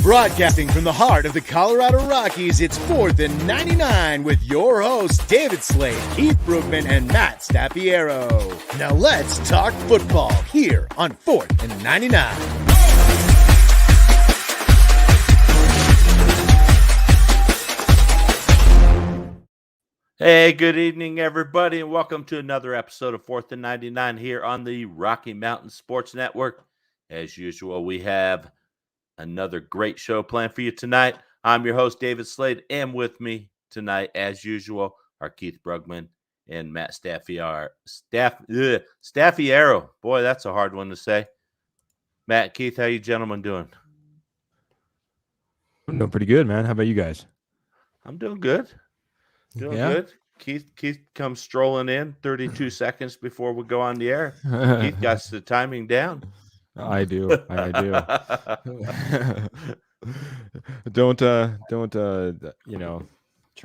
Broadcasting from the heart of the Colorado Rockies, it's 4th and 99 with your hosts, David Slade, Keith Brookman, and Matt Staffiero. Now let's talk football here on 4th and 99. Hey, good evening, everybody, and welcome to another episode of 4th and 99 here on the Rocky Mountain Sports Network. As usual, we have another great show planned for you tonight. I'm your host, David Slade, and with me tonight, as usual, are Keith Brugman and Matt Staffiero. Staffiero. Boy, that's a hard one to say. Matt, Keith, how you gentlemen doing? I'm doing pretty good, man. How about you guys? I'm doing good. Good. Keith comes strolling in 32 seconds before we go on the air. Keith got the timing down. I do. Don't try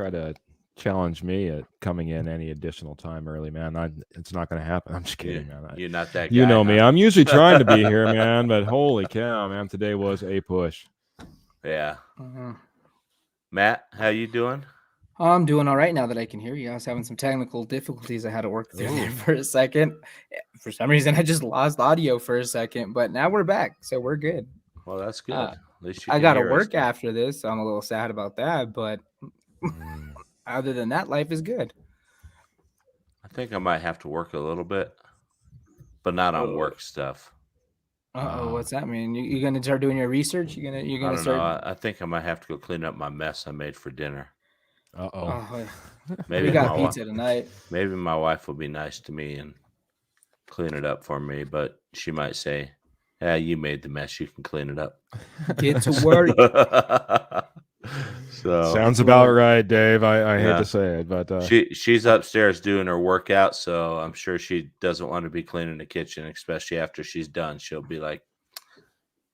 to challenge me at coming in any additional time early, man. It's not going to happen. I'm just kidding, man. You're not that guy. You know me. I'm usually trying to be here, man, but holy cow, man, today was a push. Yeah. Matt, how you doing? I'm doing all right now that I can hear you. I was having some technical difficulties. I had to work through there for a second. For some reason, I just lost audio for a second, but now we're back, so we're good. Well, that's good. At least I got to work after this, so I'm a little sad about that, but other than that, life is good. I think I might have to work a little bit, but not on work stuff. What's that mean? You gonna start doing your research? You gonna start? I think I might have to go clean up my mess I made for dinner. Maybe we got pizza tonight. Maybe my wife will be nice to me and clean it up for me, but she might say, "Yeah, you made the mess. You can clean it up." Get to work. So sounds about right, Dave. I hate to say it, but she's upstairs doing her workout, so I'm sure she doesn't want to be cleaning the kitchen, especially after she's done. She'll be like,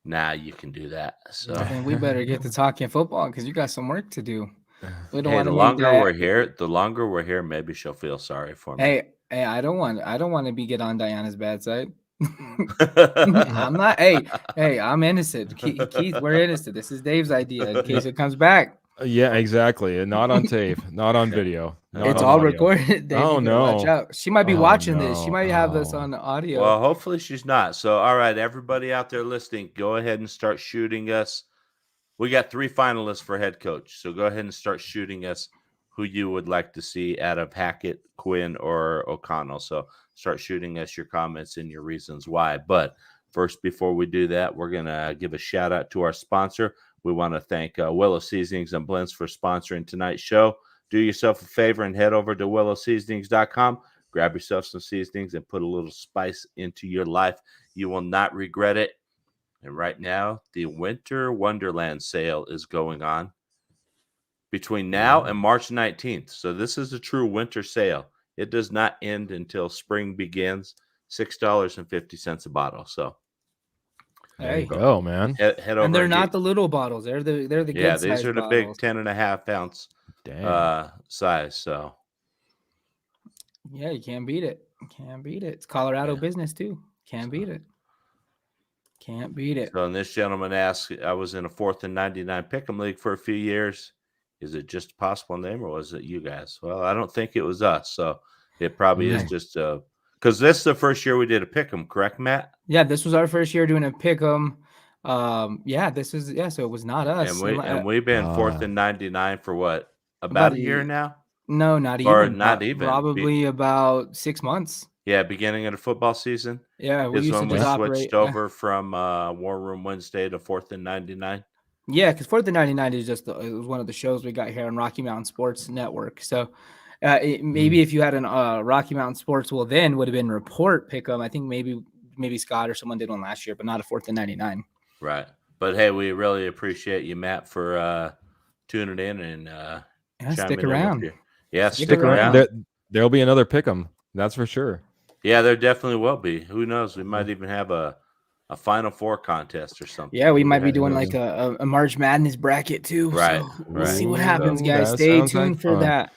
"Nah, you can do that." So and we better get to talking football because you got some work to do. The longer we're here, maybe she'll feel sorry for me. Hey, I don't want to get on Diana's bad side. I'm not. Hey, I'm innocent. Keith, we're innocent. This is Dave's idea in case it comes back. Yeah, exactly. And not on tape, not on video. It's all recorded. Dave, oh no! Watch out. She might be watching this. She might have this on audio. Well, hopefully she's not. So, all right, everybody out there listening, go ahead and start shooting us. We got 3 finalists for head coach, so go ahead and start shooting us who you would like to see out of Hackett, Quinn, or O'Connell. So start shooting us your comments and your reasons why. But first, before we do that, we're going to give a shout out to our sponsor. We want to thank Willow Seasonings and Blends for sponsoring tonight's show. Do yourself a favor and head over to willowseasonings.com. Grab yourself some seasonings and put a little spice into your life. You will not regret it. And right now, the Winter Wonderland sale is going on between now and March 19th. So this is a true winter sale. It does not end until spring begins. $6.50 a bottle. So there you go, man. Head over. And they're not the little bottles. They're the good size these are the bottles. big 10.5 ounce size. So yeah, you can't beat it. It's Colorado business too. Can't beat it. So, and this gentleman asked, I was in a 4th and 99 pick'em league for a few years. Is it just a possible name or was it you guys? Well, I don't think it was us. So it probably is just because this is the first year we did a pick'em, correct, Matt? Yeah, this was our first year doing a pick'em. So it was not us. And we've been 4th and 99 for what? About a year now? No, not even. Or not even. Probably about 6 months. Yeah, beginning of the football season. Yeah, we used to when we just switched over from War Room Wednesday to 4th and 99. Yeah, because 4th and 99 is it was one of the shows we got here on Rocky Mountain Sports Network. So maybe if you had an Rocky Mountain Sports, well, then would have been Report Pick'em. I think maybe Scott or someone did one last year, but not a 4th and 99. Right. But hey, we really appreciate you, Matt, for tuning in and stick around. Stick around. There'll be another Pick'em. That's for sure. Yeah, there definitely will be. Who knows? We might even have a Final Four contest or something. Yeah, we might be doing like a March Madness bracket too. Right. So we'll see what happens, guys. Stay tuned for that.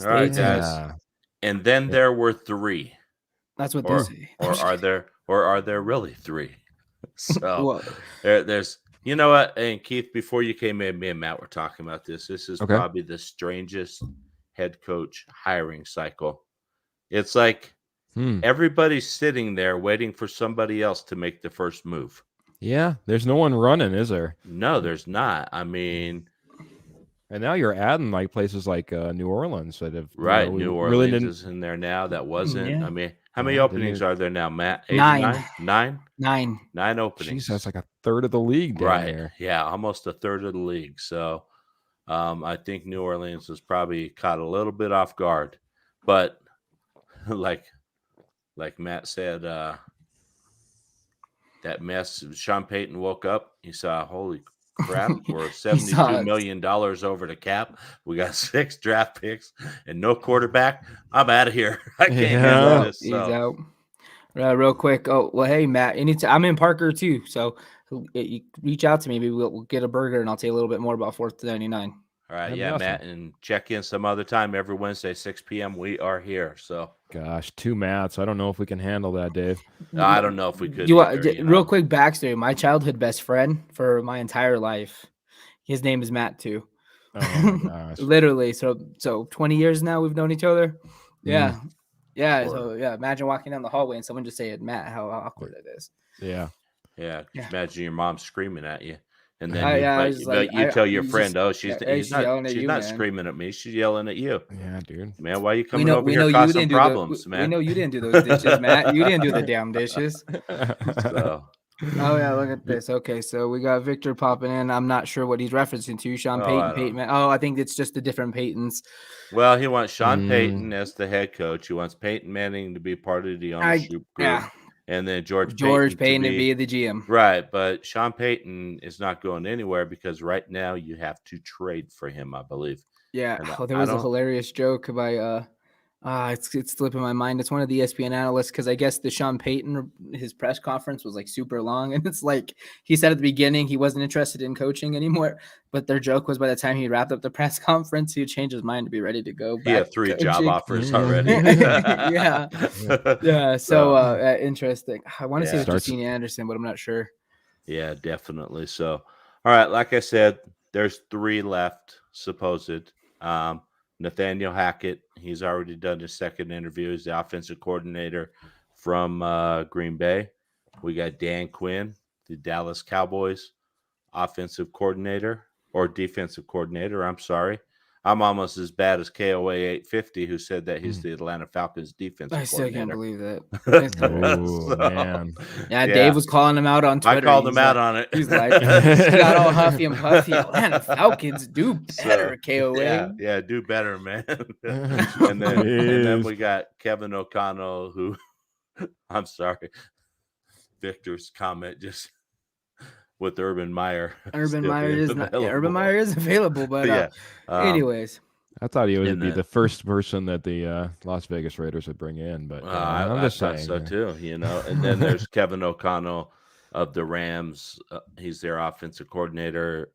All right, guys. And then there were 3. That's what they say. Or are there really 3? So there's You know what? And Keith, before you came in, me and Matt were talking about this. This is Okay. probably the strangest head coach hiring cycle. It's like everybody's sitting there waiting for somebody else to make the first move. Yeah, there's no one running, is there? No, there's not. I mean, and now you're adding like places like New Orleans that have right. we New really Orleans didn't. is in there now. That wasn't. Yeah. I mean, how many Yeah, openings are there now, Matt? 9. 9? 9. 9 openings. Jeez, that's like a third of the league down right. there. Yeah, almost a third of the league. So I think New Orleans was probably caught a little bit off guard. But like Matt said, that mess. Sean Payton woke up. He saw, holy crap, we're $72 million over the cap. We got 6 draft picks and no quarterback. I'm out of here. I can't handle this. He's out. Real quick. Oh, well, hey, Matt, I'm in Parker too. So you reach out to me. Maybe we'll get a burger and I'll tell you a little bit more about 4th&99. All right. That'd be Yeah, awesome. Matt, and check in some other time every Wednesday, 6 p.m. We are here. So, gosh, 2 Matts. I don't know if we can handle that, Dave. I don't know if we could. Real quick backstory. My childhood best friend for my entire life, his name is Matt too. Oh my gosh. Literally. So 20 years now we've known each other. Yeah. Yeah. So yeah, imagine walking down the hallway and someone just saying Matt, how awkward it is. Yeah. Yeah. Imagine your mom screaming at you. And then you tell your friend, she's not screaming at me. She's yelling at you. Yeah, dude. Man, why are you coming over here causing problems, man? We know you didn't do those dishes, Matt. You didn't do the damn dishes. So. Oh, yeah, look at this. Okay, so we got Victor popping in. I'm not sure what he's referencing to. Sean Payton. Oh, I think it's just the different Paytons. Well, he wants Sean Payton as the head coach. He wants Peyton Manning to be part of the ownership group. Yeah. And then George Payton to be the GM. Right, but Sean Payton is not going anywhere because right now you have to trade for him, I believe. Yeah. There was a hilarious joke by it's slipping my mind. It's one of the ESPN analysts because I guess the Sean Payton, his press conference was like super long. And it's like he said at the beginning he wasn't interested in coaching anymore. But their joke was by the time he wrapped up the press conference, he would change his mind to be ready to go. He had 3 job offers already. Yeah. Yeah. So interesting. I want to say it's Justine Anderson, but I'm not sure. Yeah, definitely. So, all right. Like I said, there's 3 left, supposed. Nathaniel Hackett, he's already done his second interview. He's the offensive coordinator from Green Bay. We got Dan Quinn, the Dallas Cowboys offensive coordinator or defensive coordinator. I'm sorry. I'm almost as bad as KOA 850, who said that he's the Atlanta Falcons defensive coordinator. I still can't believe that. Man. Yeah, Dave was calling him out on Twitter. I called him out on it. He's like, he got all huffy and puffy. Atlanta Falcons do better, KOA. Yeah, do better, man. and then we got Kevin O'Connell, who, I'm sorry, Victor's comment just with Urban Meyer. Urban Meyer is available, but anyways. I thought he would be the first person that the Las Vegas Raiders would bring in, but I'm just saying. So too, And then there's Kevin O'Connell of the Rams. He's their offensive coordinator.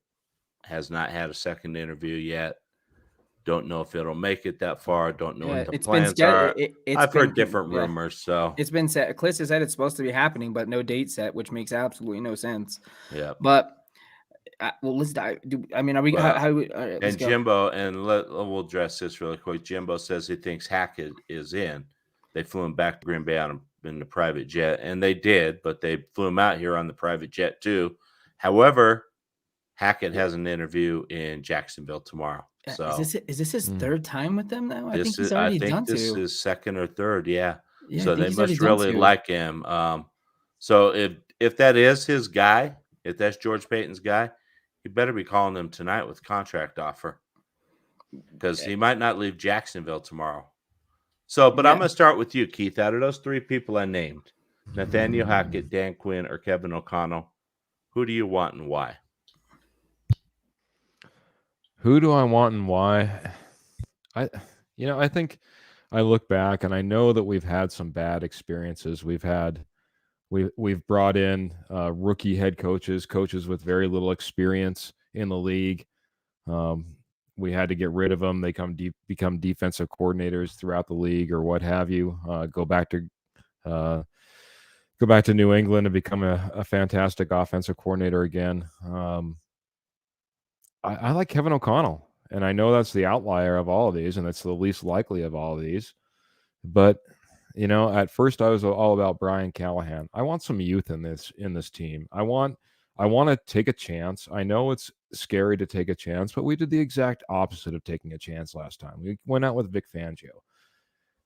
Has not had a second interview yet. Don't know if it'll make it that far. Don't know what the plans are. I've heard different rumors. So it's been set. Cliff has said it's supposed to be happening, but no date set, which makes absolutely no sense. Yeah. But let's dive. Are we? And Jimbo, and we'll address this really quick. Jimbo says he thinks Hackett is in. They flew him back to Green Bay in the private jet, and they did, but they flew him out here on the private jet too. However, Hackett has an interview in Jacksonville tomorrow. So is this his third time with them now? I think he's already done two. This is second or third, yeah. So they must really like him. So if that is his guy, if that's George Payton's guy, he better be calling them tonight with contract offer because he might not leave Jacksonville tomorrow. So, but I'm going to start with you, Keith. Out of those 3 people I named, Nathaniel Hackett, Dan Quinn, or Kevin O'Connell, who do you want and why? Who do I want and why? I think I look back and I know that we've had some bad experiences. We've brought in rookie head coaches with very little experience in the league. We had to get rid of them. They become defensive coordinators throughout the league or what have you. Go back to go back to New England and become a fantastic offensive coordinator again. I like Kevin O'Connell, and I know that's the outlier of all of these, and it's the least likely of all of these. But at first I was all about Brian Callahan. I want some youth in this team. I want to take a chance. I know it's scary to take a chance, but we did the exact opposite of taking a chance last time. We went out with Vic Fangio.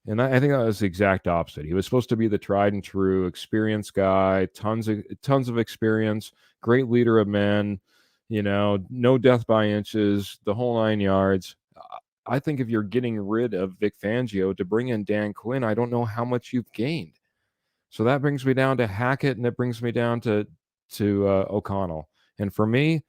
And I think that was the exact opposite. He was supposed to be the tried and true, experienced guy, tons of experience, great leader of men, no death by inches, the whole 9 yards. I think if you're getting rid of Vic Fangio to bring in Dan Quinn, I don't know how much you've gained. So that brings me down to Hackett, and it brings me down to O'Connell. And for me,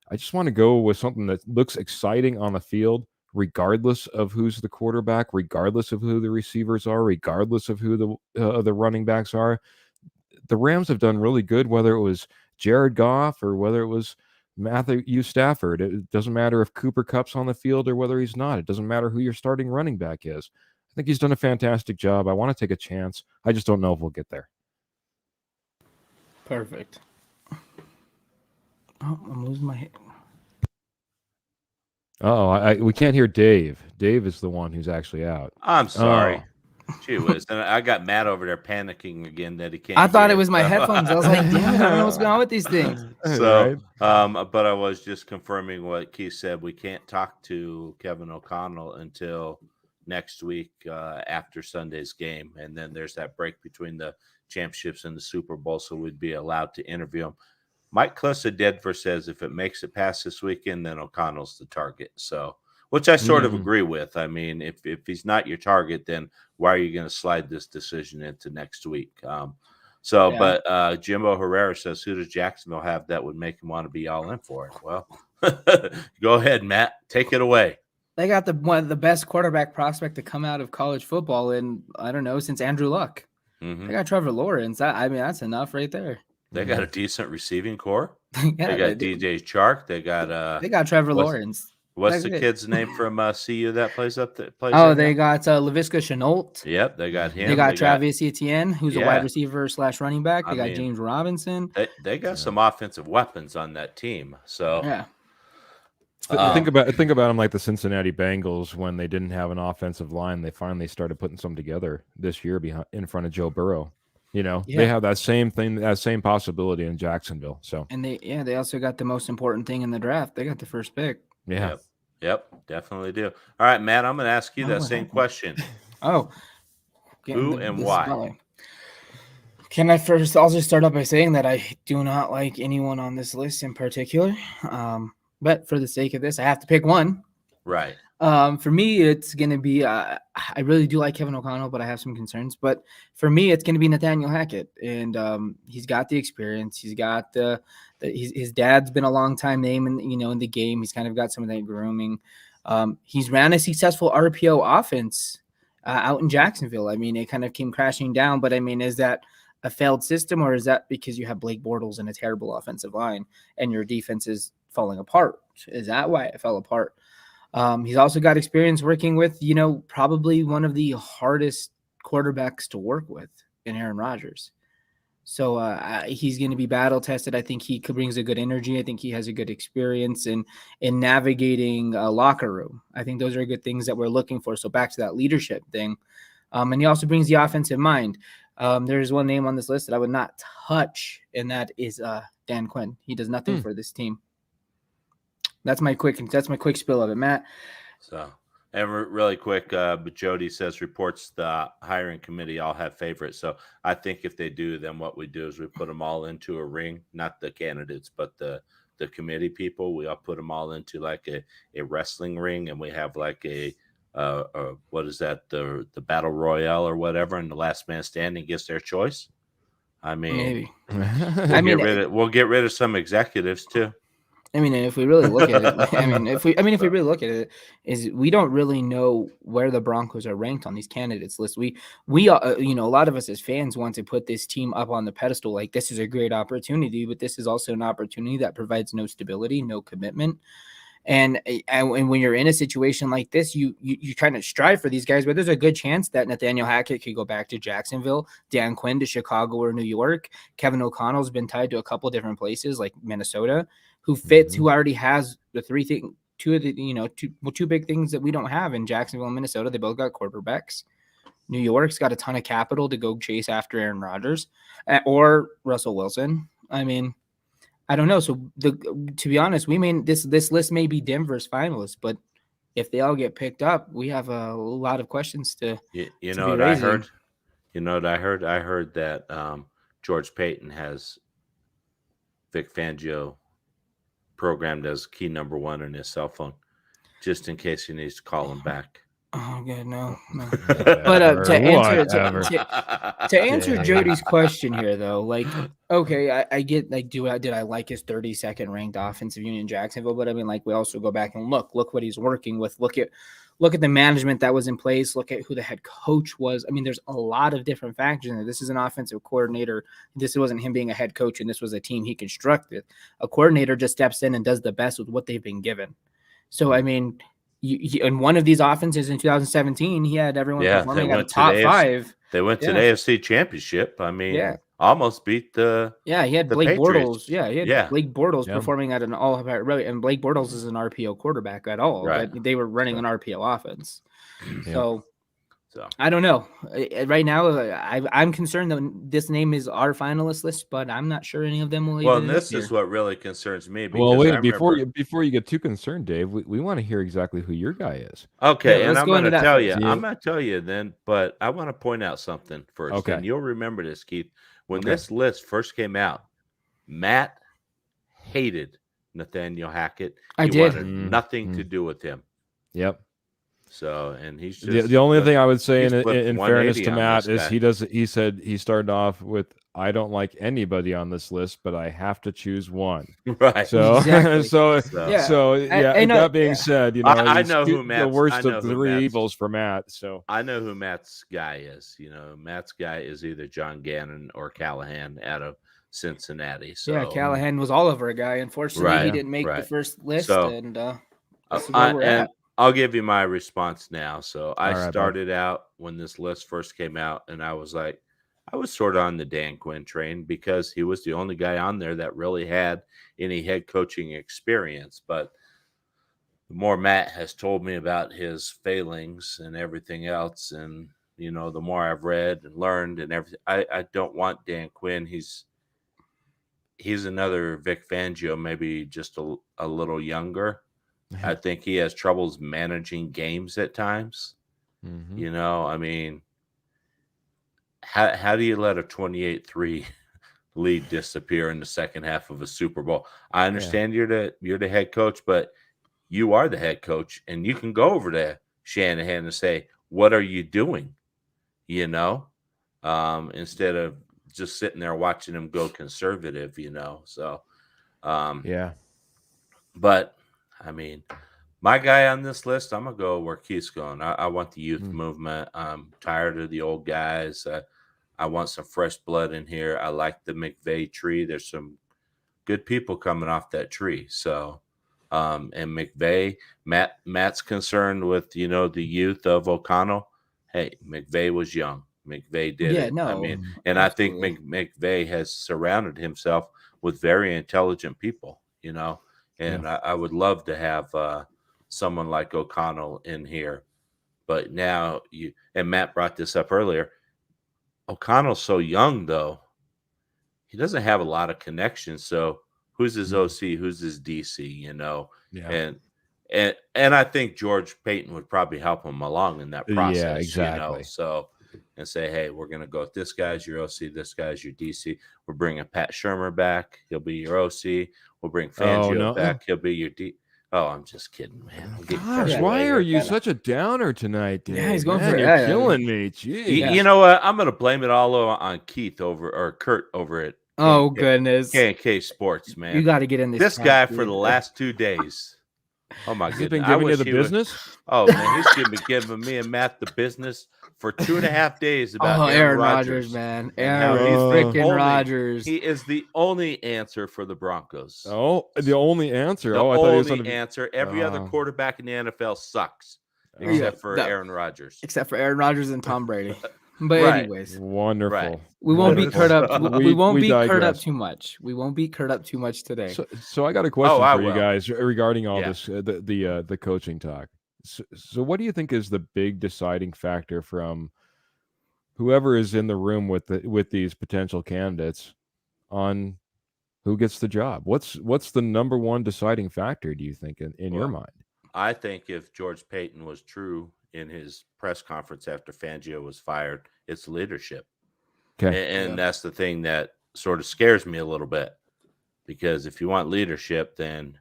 I just want to go with something that looks exciting on the field, regardless of who's the quarterback, regardless of who the receivers are, regardless of who the running backs are. The Rams have done really good, whether it was Jared Goff or whether it was Matthew Stafford. It doesn't matter if Cooper Kupp's on the field or whether he's not. It doesn't matter who your starting running back is. I think he's done a fantastic job. I want to take a chance. I just don't know if we'll get there. Perfect. Oh, I'm losing my head. We can't hear Dave. Dave is the one who's actually out. I'm sorry. Gee whiz. And I got Matt over there panicking again that he can't. I thought it was my headphones. I was like, damn it, I don't know what's going on with these things. So, but I was just confirming what Keith said. We can't talk to Kevin O'Connell until next week after Sunday's game. And then there's that break between the championships and the Super Bowl, so we'd be allowed to interview him. Mike Klissa Denver says if it makes it past this weekend, then O'Connell's the target. So, which I sort of agree with. I mean, if he's not your target, then why are you going to slide this decision into next week? But Jimbo Herrera says, who does Jacksonville have that would make him want to be all in for it? Well, go ahead, Matt. Take it away. They got one of the best quarterback prospect to come out of college football in, I don't know, since Andrew Luck. Mm-hmm. They got Trevor Lawrence. That's enough right there. They got a decent receiving core. They got DJ Chark. They got Trevor Lawrence. What's the kid's name from CU that plays up there? They got Laviska Shenault. Yep, they got him. They got Travis Etienne, who's a wide receiver / running back. They got James Robinson. They got some offensive weapons on that team. So think about them like the Cincinnati Bengals when they didn't have an offensive line. They finally started putting some together this year in front of Joe Burrow. They have that same thing, that same possibility in Jacksonville. So, and they also got the most important thing in the draft. They got the first pick. Yeah. Yep, definitely do. All right, Matt, I'm going to ask you that same question. Oh. Who and why? Can I first also start off by saying that I do not like anyone on this list in particular. But for the sake of this, I have to pick one. Right. For me, it's going to be I really do like Kevin O'Connell, but I have some concerns. But for me, it's going to be Nathaniel Hackett. And he's got the experience. He's got his dad's been a long time name in the game. He's kind of got some of that grooming. He's ran a successful RPO offense out in Jacksonville. I mean, it kind of came crashing down. But, I mean, is that a failed system, or is that because you have Blake Bortles and a terrible offensive line and your defense is falling apart? Is that why it fell apart? He's also got experience working with, probably one of the hardest quarterbacks to work with in Aaron Rodgers. So he's going to be battle tested. I think he brings a good energy. I think he has a good experience in navigating a locker room. I think those are good things that we're looking for. So back to that leadership thing. And he also brings the offensive mind. There's one name on this list that I would not touch, and that is Dan Quinn. He does nothing for this team. That's my quick spill of it, Matt. So, and really quick, but Jody says reports the hiring committee all have favorites. So I think if they do, then what we do is we put them all into a ring, not the candidates, but the committee people. We all put them all into like a wrestling ring, and we have like a what is that, the battle royale or whatever, and the last man standing gets their choice. I mean, maybe we'll get rid of some executives too. I mean, if we really look at it, if we really look at it, is we don't really know where the Broncos are ranked on these candidates list. We a lot of us as fans want to put this team up on the pedestal. Like, this is a great opportunity, but this is also an opportunity that provides no stability, no commitment. And when you're in a situation like this, you kind of strive for these guys, but there's a good chance that Nathaniel Hackett could go back to Jacksonville, Dan Quinn to Chicago or New York. Kevin O'Connell's been tied to a couple different places like Minnesota, who fits, who already has the two big things that we don't have in Jacksonville and Minnesota. They both got quarterbacks. New York's got a ton of capital to go chase after Aaron Rodgers or Russell Wilson. I mean, I don't know. So to be honest, this list may be Denver's finalists, but if they all get picked up, we have a lot of questions to. You know what I heard? You know what I heard? I heard that George Payton has Vic Fangio programmed as key number 1 in his cell phone, just in case he needs to call him back. Oh, good, no. But to answer Jody's question here, though, like, okay, I get, like, did I like his 32nd ranked offensive unit in Jacksonville? But I mean, like, we also go back and look what he's working with. Look at the management that was in place. Look at who the head coach was. I mean, there's a lot of different factors in there. This is an offensive coordinator. This wasn't him being a head coach, and this was a team he constructed. A coordinator just steps in and does the best with what they've been given. So, I mean, in one of these offenses in 2017, he had everyone performing at the top 5. They went to the AFC Championship. I mean, almost beat the he had Blake Patriots. Bortles. He had Blake Bortles performing at an all-time rate, and Blake Bortles is an RPO quarterback at all. Right. But they were running an RPO offense. So I don't know. Right now, I'm concerned that this name is our finalist list, but I'm not sure any of them will. Well, and this is what really concerns me. Well, wait, before you get too concerned, Dave, we want to hear exactly who your guy is. Okay, and I'm going to tell you. I'm going to tell you then, but I want to point out something first. Okay, and you'll remember this, Keith. When this list first came out, Matt hated Nathaniel Hackett. He wanted nothing to do with him. Yep. So, and he's just the only thing I would say in fairness to Matt is he said he started off with, I don't like anybody on this list, but I have to choose one. Right. So, exactly. That being said, you know, I know who the worst of the 3 evils for Matt. So I know who Matt's guy is. You know, Matt's guy is either John Gannon or Callahan out of Cincinnati. So yeah, Callahan was all over a guy. Unfortunately, he didn't make the first list, and this is where we're at. I'll give you my response now. So I started out when this list first came out, and I was like, I was sort of on the Dan Quinn train because he was the only guy on there that really had any head coaching experience. But the more Matt has told me about his failings and everything else, and, you know, the more I've read and learned and everything, I don't want Dan Quinn. He's another Vic Fangio, maybe just a little younger. I think he has troubles managing games at times. You know, I mean, how do you let a 28-3 lead disappear in the second half of a Super Bowl? I understand you're the head coach, but you are the head coach, and you can go over to Shanahan and say, "What are you doing?" You know, instead of just sitting there watching him go conservative. You know, so but. I mean, my guy on this list, I'm going to go where Keith's going. I want the youth movement. I'm tired of the old guys. I want some fresh blood in here. I like the McVay tree. There's some good people coming off that tree. So, and McVay, Matt's concerned with, you know, the youth of O'Connell. Hey, McVay was young. McVay did it. I mean, and absolutely. I think McVay has surrounded himself with very intelligent people, you know. And I would love to have someone like O'Connell in here. But now and Matt brought this up earlier, O'Connell's so young, though. He doesn't have a lot of connections. So who's his OC? Who's his DC, you know? Yeah. And I think George Payton would probably help him along in that process. Yeah, exactly. You know? So, and say, hey, we're going to go with this guy's your OC, this guy's your DC. We're bringing Pat Shurmur back. He'll be your OC. We'll bring Fangio back. He'll be your D. Oh, I'm just kidding, man. Gosh, why are you such a downer tonight, Dave? Yeah, he's going for it. You're killing me. Jeez. You know what? I'm going to blame it all on Keith or Kurt over it. Oh, goodness. K&K Sports, man. You got to get in this guy for the last 2 days Oh my Has he goodness! been I giving you wish the he would. business? Oh man, he's giving me and Matt the business for 2.5 days about Oh, Aaron Rodgers, Rodgers, man. and how Aaron he's the freaking only Rodgers. he is the only answer for the Broncos. Oh, the only answer. The Oh, I thought he was only going to be. answer. Every other quarterback in the NFL sucks, Oh. except for that- Aaron Rodgers. Except for Aaron Rodgers and Tom Brady. But Right. anyways, Wonderful. Right. we won't beat Kurt up. We won't we beat Kurt up digress. too much. We won't beat Kurt up too much today. So I got a question I for you will. guys regarding all Yeah. this, the coaching talk. So what do you think is the big deciding factor from whoever is in the room with these potential candidates on who gets the job? What's the number one deciding factor, do you think, in your mind? I think if George Payton was true in his press conference after Fangio was fired, it's leadership. Okay. And that's the thing that sort of scares me a little bit, because if you want leadership, then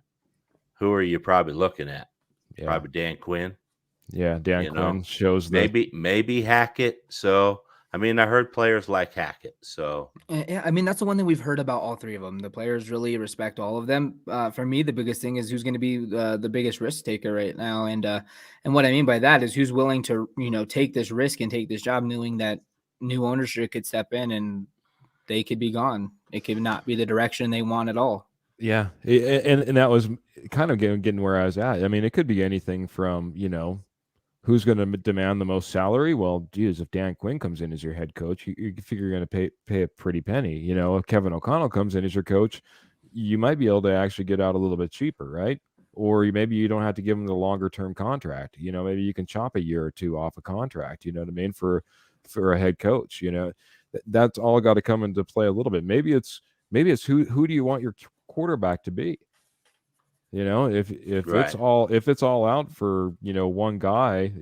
who are you probably looking at? Yeah. Probably Dan Quinn. Yeah, Dan Quinn shows maybe Hackett. So I mean, I heard players like Hackett. So Yeah, I mean, that's the one thing we've heard about all three of them. The players really respect all of them. For me, the biggest thing is who's going to be the biggest risk taker right now, and what I mean by that is who's willing to take this risk and take this job, knowing that new ownership could step in and they could be gone. It could not be the direction they want at all. Yeah, and that was kind of getting where I was at. I mean, it could be anything from who's going to demand the most salary? Well, geez, if Dan Quinn comes in as your head coach, you figure you're going to pay a pretty penny. If Kevin O'Connell comes in as your coach, you might be able to actually get out a little bit cheaper, right? Or maybe you don't have to give him the longer term contract. Maybe you can chop a year or two off a contract. You know what I mean? For a head coach, that's all got to come into play a little bit. Maybe it's who do you want your quarterback to be? If Right. it's all out for one guy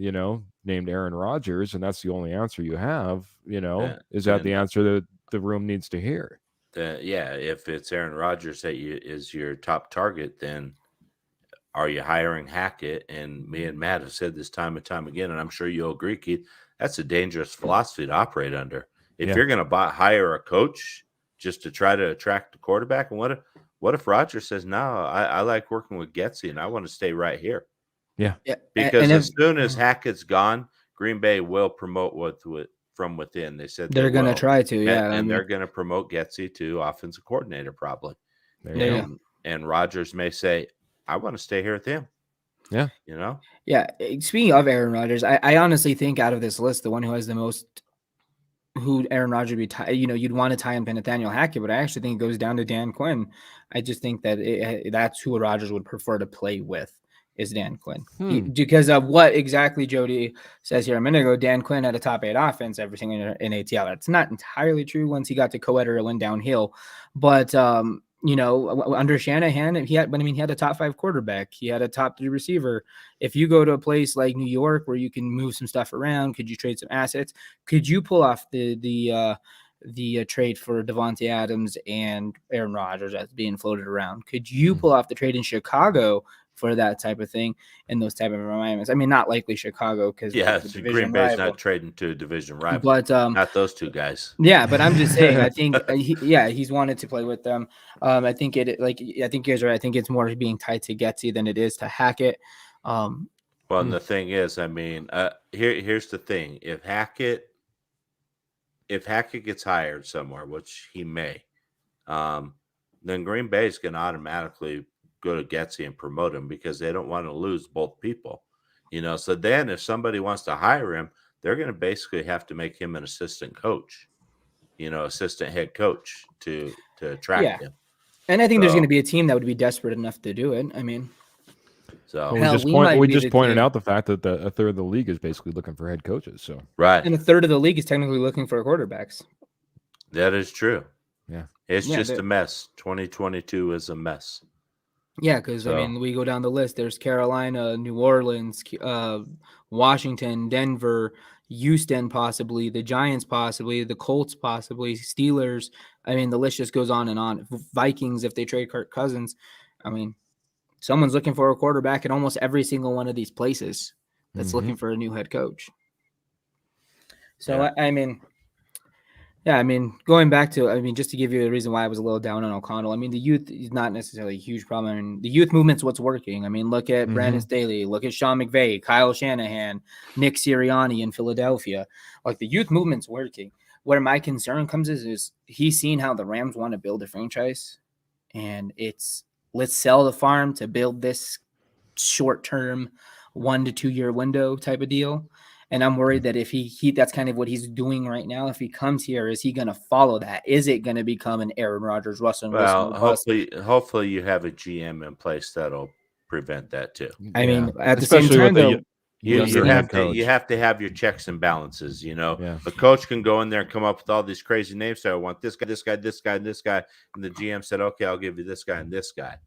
named Aaron Rodgers, and that's the only answer you have, is that the answer that the room needs to hear? If it's Aaron Rodgers that is your top target, then are you hiring Hackett? And me and Matt have said this time and time again, and I'm sure you'll agree, Keith, that's a dangerous philosophy to operate under. If you're going to hire a coach just to try to attract the quarterback, and what if Rodgers says, no, I like working with Getsy and I want to stay right here? Yeah. Because as soon as Hackett's gone, Green Bay will promote from within. They said they're going to try to, yeah. And they're going to promote Getsy to offensive coordinator probably. And Rodgers may say, I want to stay here with him. Yeah. Yeah. Speaking of Aaron Rodgers, I honestly think out of this list, the one who has the most who Aaron Rodgers would be, you'd want to tie him to Nathaniel Hackett, but I actually think it goes down to Dan Quinn. I just think that that's who Rodgers would prefer to play with is Dan Quinn. Because of what exactly Jody says here a minute ago, Dan Quinn had a top 8 offense, everything in ATL. That's not entirely true once he got to co-editor, it went downhill. But, under Shanahan, he had a top 5 quarterback. He had a top 3 receiver. If you go to a place like New York where you can move some stuff around, could you trade some assets? Could you pull off the trade for Devontae Adams and Aaron Rodgers that's being floated around? Could you pull off the trade in Chicago for that type of thing and those type of environments? I mean, not likely Chicago because Green Bay's not trading to a division rival, but not those two guys. Yeah, but I'm just saying, I think he's wanted to play with them. I think you guys are right. I think it's more being tied to Getsy than it is to Hackett. Well, and the thing is, I mean, here's the thing: if Hackett gets hired somewhere, which he may, then Green Bay is going to automatically go to Getsy and promote him because they don't want to lose both people, So then, if somebody wants to hire him, they're going to basically have to make him an assistant coach, assistant head coach to attract him. And I think there's going to be a team that would be desperate enough to do it. I mean, we just pointed out the fact that a third of the league is basically looking for head coaches. So and a third of the league is technically looking for quarterbacks. That is true. Yeah, it's just a mess. 2022 is a mess. Yeah, because I mean, we go down the list. There's Carolina, New Orleans, Washington, Denver, Houston, possibly the Giants, possibly the Colts, possibly Steelers. I mean, the list just goes on and on. Vikings, if they trade Kirk Cousins, I mean, someone's looking for a quarterback in almost every single one of these places that's looking for a new head coach. So I mean, Yeah, I mean, going back to, just to give you a reason why I was a little down on O'Connell. I mean, the youth is not necessarily a huge problem. I mean, the youth movement's what's working. I mean, look at Brandon Staley, look at Sean McVay, Kyle Shanahan, Nick Sirianni in Philadelphia. Like, the youth movement's working. Where my concern comes is he's seen how the Rams want to build a franchise, and it's let's sell the farm to build this short-term 1 to 2 year window type of deal. And I'm worried that if he that's kind of what he's doing right now. If he comes here, is he going to follow that? Is it going to become an Aaron Rodgers, Russell Wilson? Well, hopefully you have a GM in place that'll prevent that too. I mean, at the same time, though, you have to have your checks and balances. You know, the coach can go in there and come up with all these crazy names. So I want this guy, this guy, this guy, and this guy, and the GM said, "Okay, I'll give you this guy and this guy."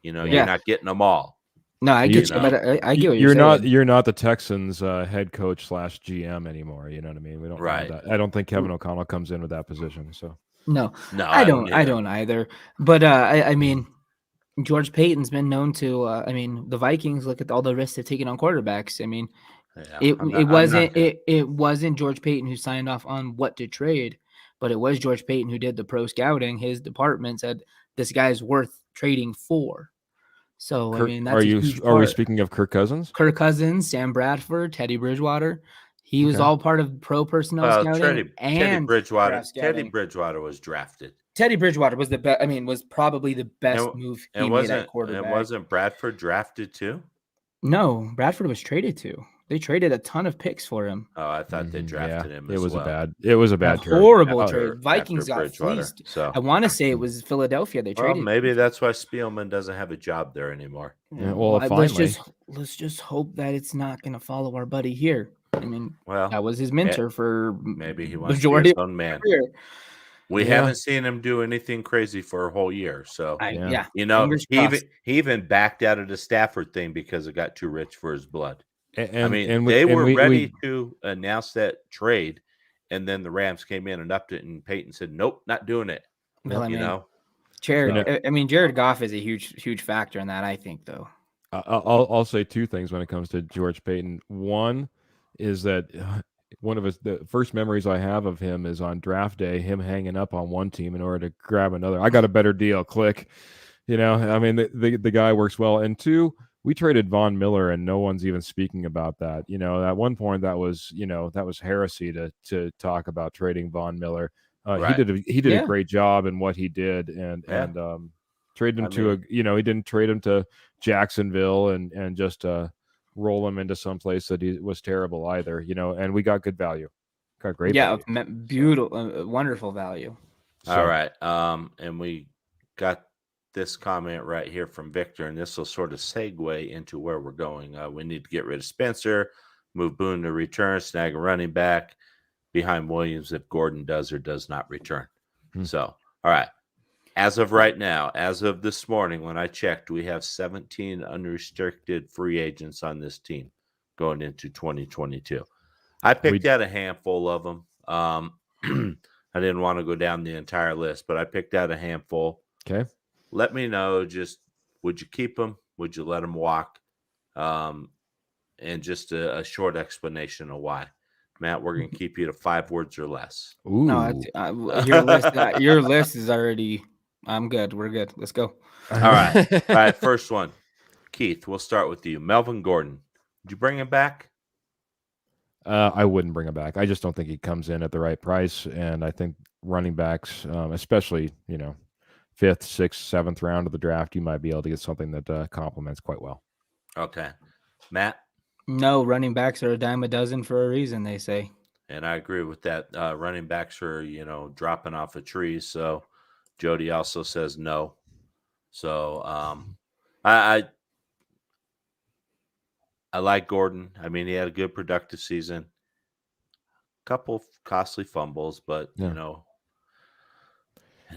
You know, you're not getting them all. No, I get you, but I get what you're saying. You're not the Texans head coach / GM anymore. You know what I mean? We don't have that. I don't think Kevin O'Connell comes in with that position. So no, I don't either. But I mean, George Payton's been known to. The Vikings look at all the risks they've taken on quarterbacks. I mean, it wasn't George Payton who signed off on what to trade, but it was George Payton who did the pro scouting. His department said this guy's worth trading for. So that's are we speaking of Kirk Cousins? Kirk Cousins, Sam Bradford, Teddy Bridgewater. He was all part of pro personnel scouting. Teddy Bridgewater was drafted. Teddy Bridgewater was the best. Was probably the best move he made at quarterback. And wasn't Bradford drafted too? No, Bradford was traded to. They traded a ton of picks for him. Oh, I thought they drafted him. It was a bad trade. Horrible trade. Vikings got fleeced. So I want to say it was Philadelphia they traded. Maybe that's why Spielman doesn't have a job there anymore. Yeah, well, finally. Let's just hope that it's not going to follow our buddy here. That was his mentor for maybe he wants to be his own man. Career. We haven't seen him do anything crazy for a whole year. So, he even backed out of the Stafford thing because it got too rich for his blood. They were ready to announce that trade, and then the Rams came in and upped it, and Peyton said, "Nope, not doing it." Well, Jared Goff is a huge factor in that, I think, though. I'll say two things when it comes to George Payton. One is that one of the first memories I have of him is on draft day, him hanging up on one team in order to grab another. I got a better deal. Click. The guy works well. And two, we traded Von Miller, and no one's even speaking about that. At one point that was heresy to talk about trading Von Miller. He did a great job in what he did, and traded him he didn't trade him to Jacksonville and just roll him into some place that he was terrible either. And we got good value, got great value. Beautiful, wonderful value. All right, and we got this comment right here from Victor, and this will sort of segue into where we're going. We need to get rid of Spencer, move Boone to return, snag a running back behind Williams if Gordon does or does not return. So, all right. As of right now, as of this morning when I checked, we have 17 unrestricted free agents on this team going into 2022. I picked out a handful of them. I didn't want to go down the entire list, but I picked out a handful. Okay. Let me know, just would you keep them? Would you let them walk? And just a short explanation of why. Matt, we're going to keep you to 5 words or less. Ooh. No, your list is already – I'm good. We're good. Let's go. All right. All right, first one. Keith, we'll start with you. Melvin Gordon. Did you bring him back? I wouldn't bring him back. I just don't think he comes in at the right price, and I think running backs, especially, 5th, 6th, 7th round of the draft, you might be able to get something that complements quite well. Okay. Matt? No, running backs are a dime a dozen for a reason, they say. And I agree with that. Running backs are, dropping off of trees. So Jody also says no. So I like Gordon. He had a good productive season. Couple costly fumbles, but it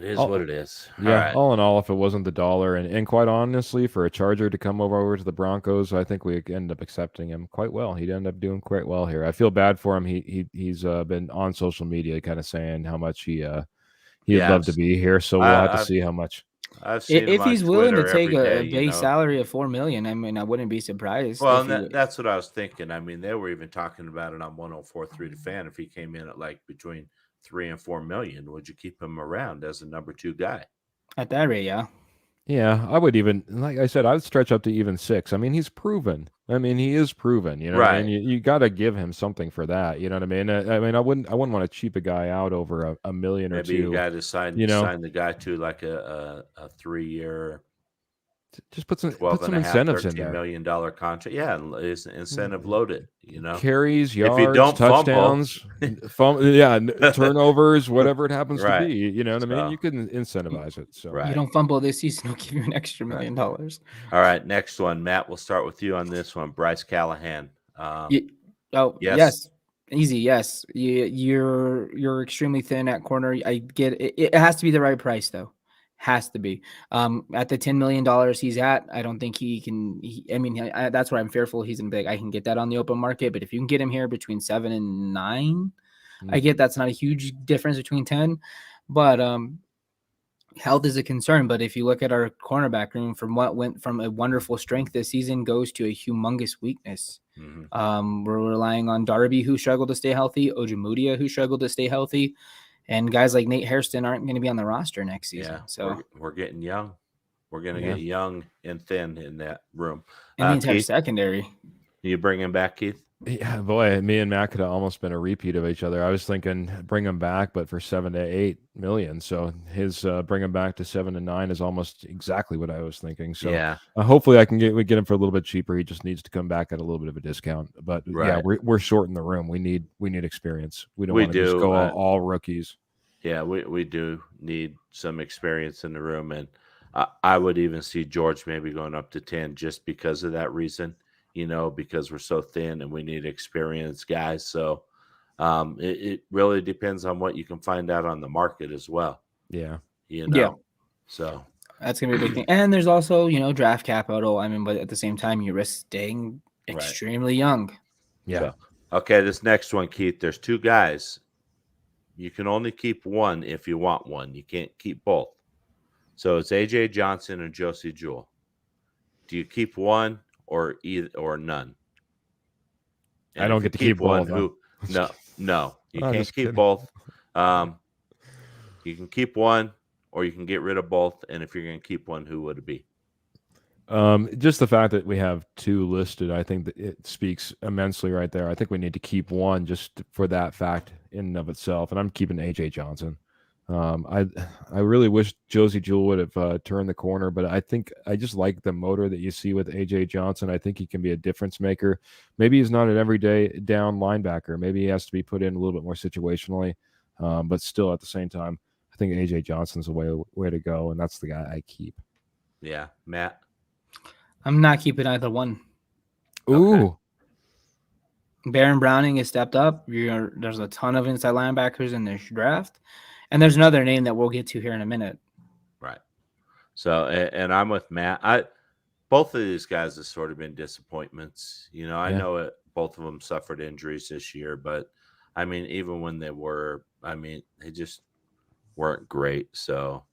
is what it is. Yeah, all right. All in all, if it wasn't the dollar, and quite honestly, for a Charger to come over to the Broncos, I think we end up accepting him quite well. He'd end up doing quite well here. I feel bad for him. He's been on social media kind of saying how much he'd love to be here. So we'll have to see how much. I've seen if he's willing to take a base salary of $4 million, I wouldn't be surprised. Well, that's what I was thinking. They were even talking about it on 104.3 The Fan. If he came in at like between $3 and $4 million, would you keep him around as a number 2 guy? At that rate, yeah. Yeah, I would even, like I said, I would stretch up to even 6. I mean, he's proven. I mean, he is proven. You know what I mean? You got to give him something for that. You know what I mean? I wouldn't want to cheap a guy out over a million or Maybe two. you got to sign the guy to like a 3-year, just put some $12.5, incentives in $13 there. million contract. Yeah, and incentive loaded. Carries, yards, if you don't touchdowns, turnovers, whatever it happens to Right. be. You know what I mean? So- You can incentivize it. So Right. You don't fumble this season, we'll give you an extra $1 million. All right, next one, Matt. We'll start with you on this one. Bryce Callahan. Yes. Easy. Yes. You're extremely thin at corner. I get it. It has to be the right price though. Has to be. At the $10 million he's at, I don't think he can. That's where I'm fearful he's in big. I can get that on the open market, but if you can get him here between 7 and 9, I get that's not a huge difference between 10, but health is a concern. But if you look at our cornerback room, from what went from a wonderful strength this season goes to a humongous weakness. We're relying on Darby, who struggled to stay healthy, Ojemudia, who struggled to stay healthy, and guys like Nate Hairston aren't going to be on the roster next season. Yeah, so we're getting young. We're going to get young and thin in that room. And the entire Keith, secondary. you bring him back, Keith? Yeah, boy, me and Matt could have almost been a repeat of each other. I was thinking bring him back, but for 7 to 8 million. So his bring him back to 7 to 9 is almost exactly what I was thinking. So yeah, hopefully we get him for a little bit cheaper. He just needs to come back at a little bit of a discount. But yeah, we're short in the room. We need experience. We don't want to just go all rookies. Yeah, we do need some experience in the room, and I would even see George maybe going up to 10 just because of that reason. Because we're so thin and we need experienced guys. So it really depends on what you can find out on the market as well. Yeah. So that's going to be a big thing. And there's also, draft capital. But at the same time, you risk staying extremely young. Yeah. So, okay, this next one, Keith, there's 2 guys. You can only keep one if you want one. You can't keep both. So it's AJ Johnson and Josie Jewell. Do you keep one or none? And I don't get to keep both. No, you can't keep both. You can keep one, or you can get rid of both. And if you're going to keep one, who would it be? Just the fact that we have 2 listed, I think that it speaks immensely right there. I think we need to keep one just for that fact in and of itself. And I'm keeping AJ Johnson. I really wish Josie Jewell would have turned the corner, but I think I just like the motor that you see with AJ Johnson. I think he can be a difference maker. Maybe he's not an everyday down linebacker. Maybe he has to be put in a little bit more situationally, but still at the same time, I think AJ Johnson's the way to go, and that's the guy I keep. Yeah, Matt. I'm not keeping either one. Ooh. Okay. Baron Browning has stepped up. There's a ton of inside linebackers in this draft. And there's another name that we'll get to here in a minute. Right. So, and I'm with Matt. Both of these guys have sort of been disappointments. I know both of them suffered injuries this year, but even when they were, they just weren't great. So,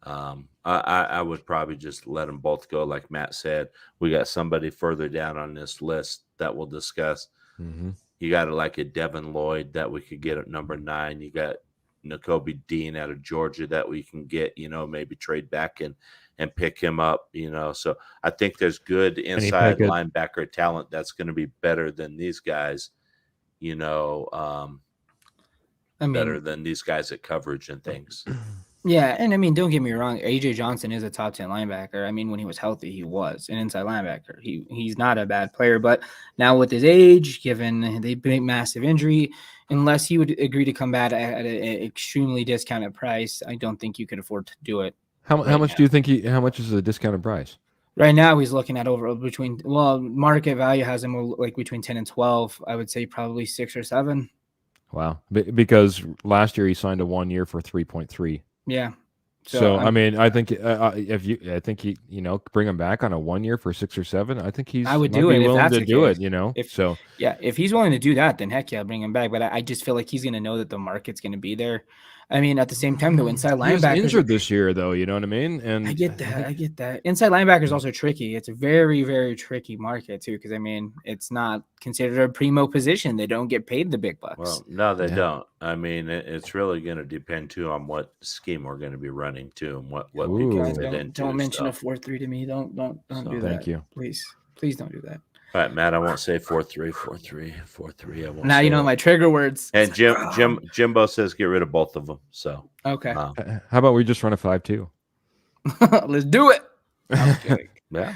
I would probably just let them both go. Like Matt said, we got somebody further down on this list that we'll discuss. Mm-hmm. You got a Devin Lloyd that we could get at number 9. You got Nakobe Dean out of Georgia that we can get, maybe trade back and pick him up, So I think there's good inside linebacker talent that's going to be better than these guys, better than these guys at coverage and things. Yeah, and don't get me wrong, AJ Johnson is a top 10 linebacker. When he was healthy, he was an inside linebacker. He's not a bad player, but now with his age, given the big massive injury, unless he would agree to come back at an extremely discounted price, I don't think you could afford to do it. How much do you think how much is the discounted price? Right now, he's looking at market value has him between 10 and 12. I would say probably 6 or 7. Wow. Because last year he signed a 1 year for 3.3. Yeah. So I think if he bring him back on a 1 year for 6 or 7, I think I would do it. Willing to do it, If he's willing to do that, then heck yeah, bring him back. But I just feel like he's going to know that the market's going to be there. I mean, at the same time, though, inside He was linebackers injured this year, though. You know what I mean? And I get that. Inside linebacker is also tricky. It's a very, very tricky market too, because I mean, it's not considered a primo position. They don't get paid the big bucks. Well, no, they Yeah. don't. I mean, it's really going to depend too on what scheme we're going to be running too, and what Ooh. people Guys, fit into. don't mention so. a 4-3 to me. Don't So, do that. thank you. Please don't do that. All right, Matt. I won't say 4-3, 4-3, 4-3. I won't. Now say you know that. my trigger words. And Jimbo says get rid of both of them. So Okay, How about we just run a 5-2? let's do it. I'm kidding. yeah,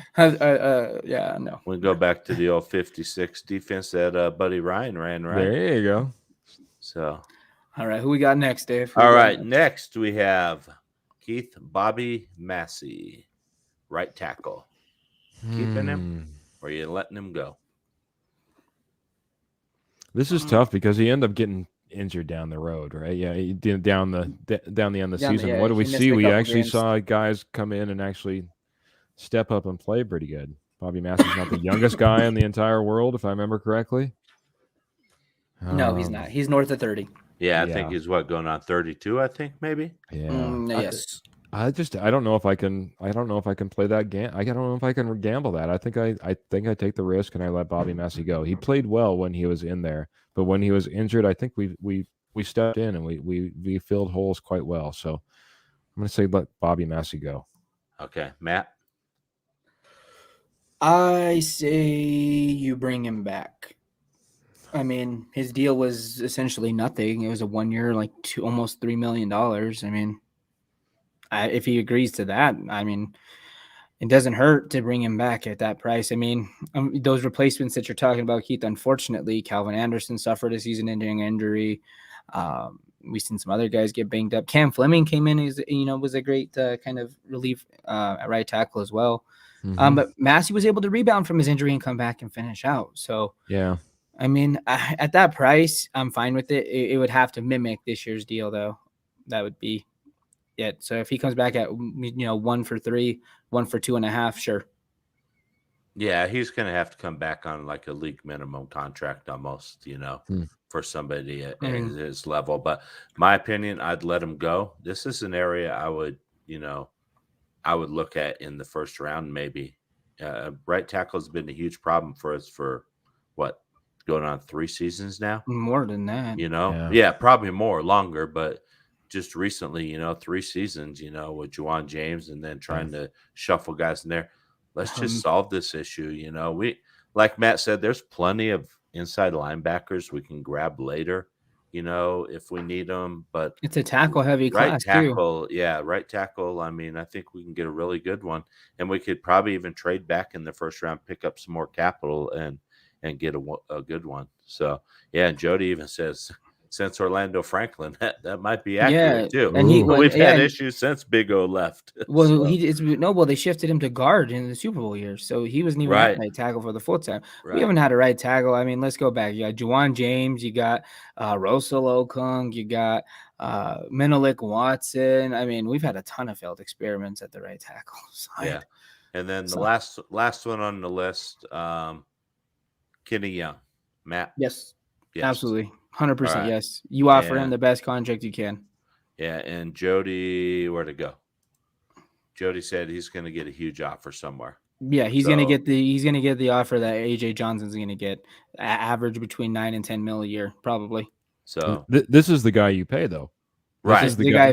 Yeah, no. we go back to the old 56 defense that Buddy Ryan ran, right? There you go. So All right, who we got next, Dave? all right, next we have Keith Bobby Massey, right tackle. Keeping him, or are you letting him go? This is tough because he ended up getting injured down the road, right? Yeah, he did down the end of the season. yeah, What do we he missed see? a We couple actually games. saw guys come in and actually step up and play pretty good. Bobby Massey's not the youngest guy in the entire world, if I remember correctly. No, he's not. He's north of 30. Yeah, I Yeah. think he's going on 32. I think maybe. Yeah. Yes. I don't know if I can play that game. I don't know if I can gamble that. I think I take the risk and I let Bobby Massey go. He played well when he was in there, but when he was injured, I think we stepped in and we filled holes quite well. So I'm going to say let Bobby Massey go. Okay, Matt. I say you bring him back. I mean, his deal was essentially nothing. It was a 1 year, like almost $3 million. I mean, if he agrees to that, I mean, it doesn't hurt to bring him back at that price. I mean, those replacements that you're talking about, Keith, unfortunately, Calvin Anderson suffered a season-ending injury. We've seen some other guys get banged up. Cam Fleming came in, was a great kind of relief at right tackle as well. But Massey was able to rebound from his injury and come back and finish out. So, yeah. I mean, at that price, I'm fine with it. It would have to mimic this year's deal, though. That would be it. So if he comes back at 1 for 3, 1 for 2.5, sure. Yeah, he's going to have to come back on like a league minimum contract almost, for somebody at his level. But my opinion, I'd let him go. This is an area I would look at in the first round maybe. Right tackle has been a huge problem for us for going on 3 seasons now? More than that. Yeah, probably longer, but just recently, 3 seasons, with Juwan James and then trying to shuffle guys in there. Let's just solve this issue. We, like Matt said, there's plenty of inside linebackers we can grab later, if we need them. But it's a tackle heavy class too. Right tackle. I mean, I think we can get a really good one, and we could probably even trade back in the first round, pick up some more capital and get a good one. So and Jody even says since Orlando Franklin, that might be accurate too. And we've had issues since Big O left. Well, they shifted him to guard in the Super Bowl years, so he wasn't even at right tackle for the full time. Right. We haven't had a right tackle. I mean, let's go back. You got Juwan James, you got Russell Okung, you got Menelik Watson. I mean, we've had a ton of failed experiments at the right tackle side. Yeah, and then the last one on the list, Kenny Young, Matt. Yes. Absolutely. 100%. Right. Yes. You offer him the best contract you can. Yeah. And Jody, where to go? Jody said he's going to get a huge offer somewhere. Yeah. He's going to get the offer that AJ Johnson's going to get, average between 9 and 10 mil a year, probably. So this is the guy you pay though. Right. This is the guy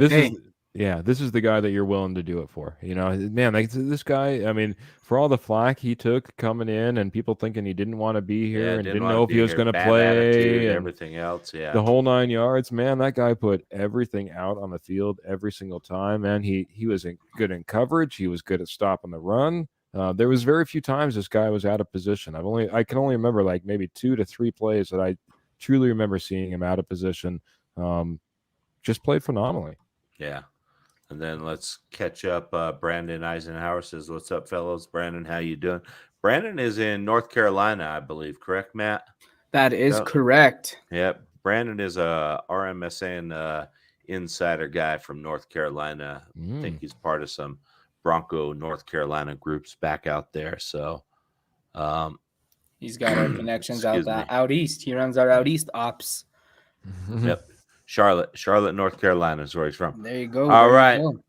this is the guy that you're willing to do it for. Man, this guy, I mean, for all the flack he took coming in and people thinking he didn't want to be here and didn't know if he was going to play and everything else. Yeah. The whole 9 yards, man, that guy put everything out on the field every single time. Man, he was good in coverage. He was good at stopping the run. There was very few times this guy was out of position. I can only remember like maybe 2 to 3 plays that I truly remember seeing him out of position. Just played phenomenally. Yeah. And then let's catch up. Brandon Eisenhower says, "What's up, fellows? Brandon, how you doing?" Brandon is in North Carolina, I believe. Correct, Matt? That is correct. Yep. Brandon is a RMSN insider guy from North Carolina. I think he's part of some Bronco North Carolina groups back out there. So he's got our connections out east. He runs our out east ops. Yep. Charlotte, North Carolina is where he's from. There you go. All there you right. go.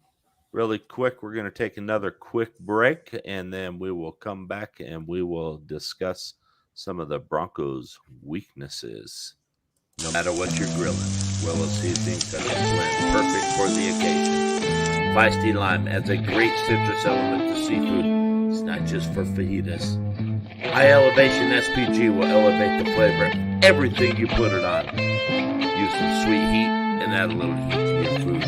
Really quick, we're going to take another quick break, and then we will come back and we will discuss some of the Broncos' weaknesses. No matter what you're grilling, Willow Seasonings has a blend perfect for the occasion. Feisty lime adds a great citrus element to seafood. It's not just for fajitas. High elevation SPG will elevate the flavor of everything you put it on. Use some sweet heat and add a little heat to your food.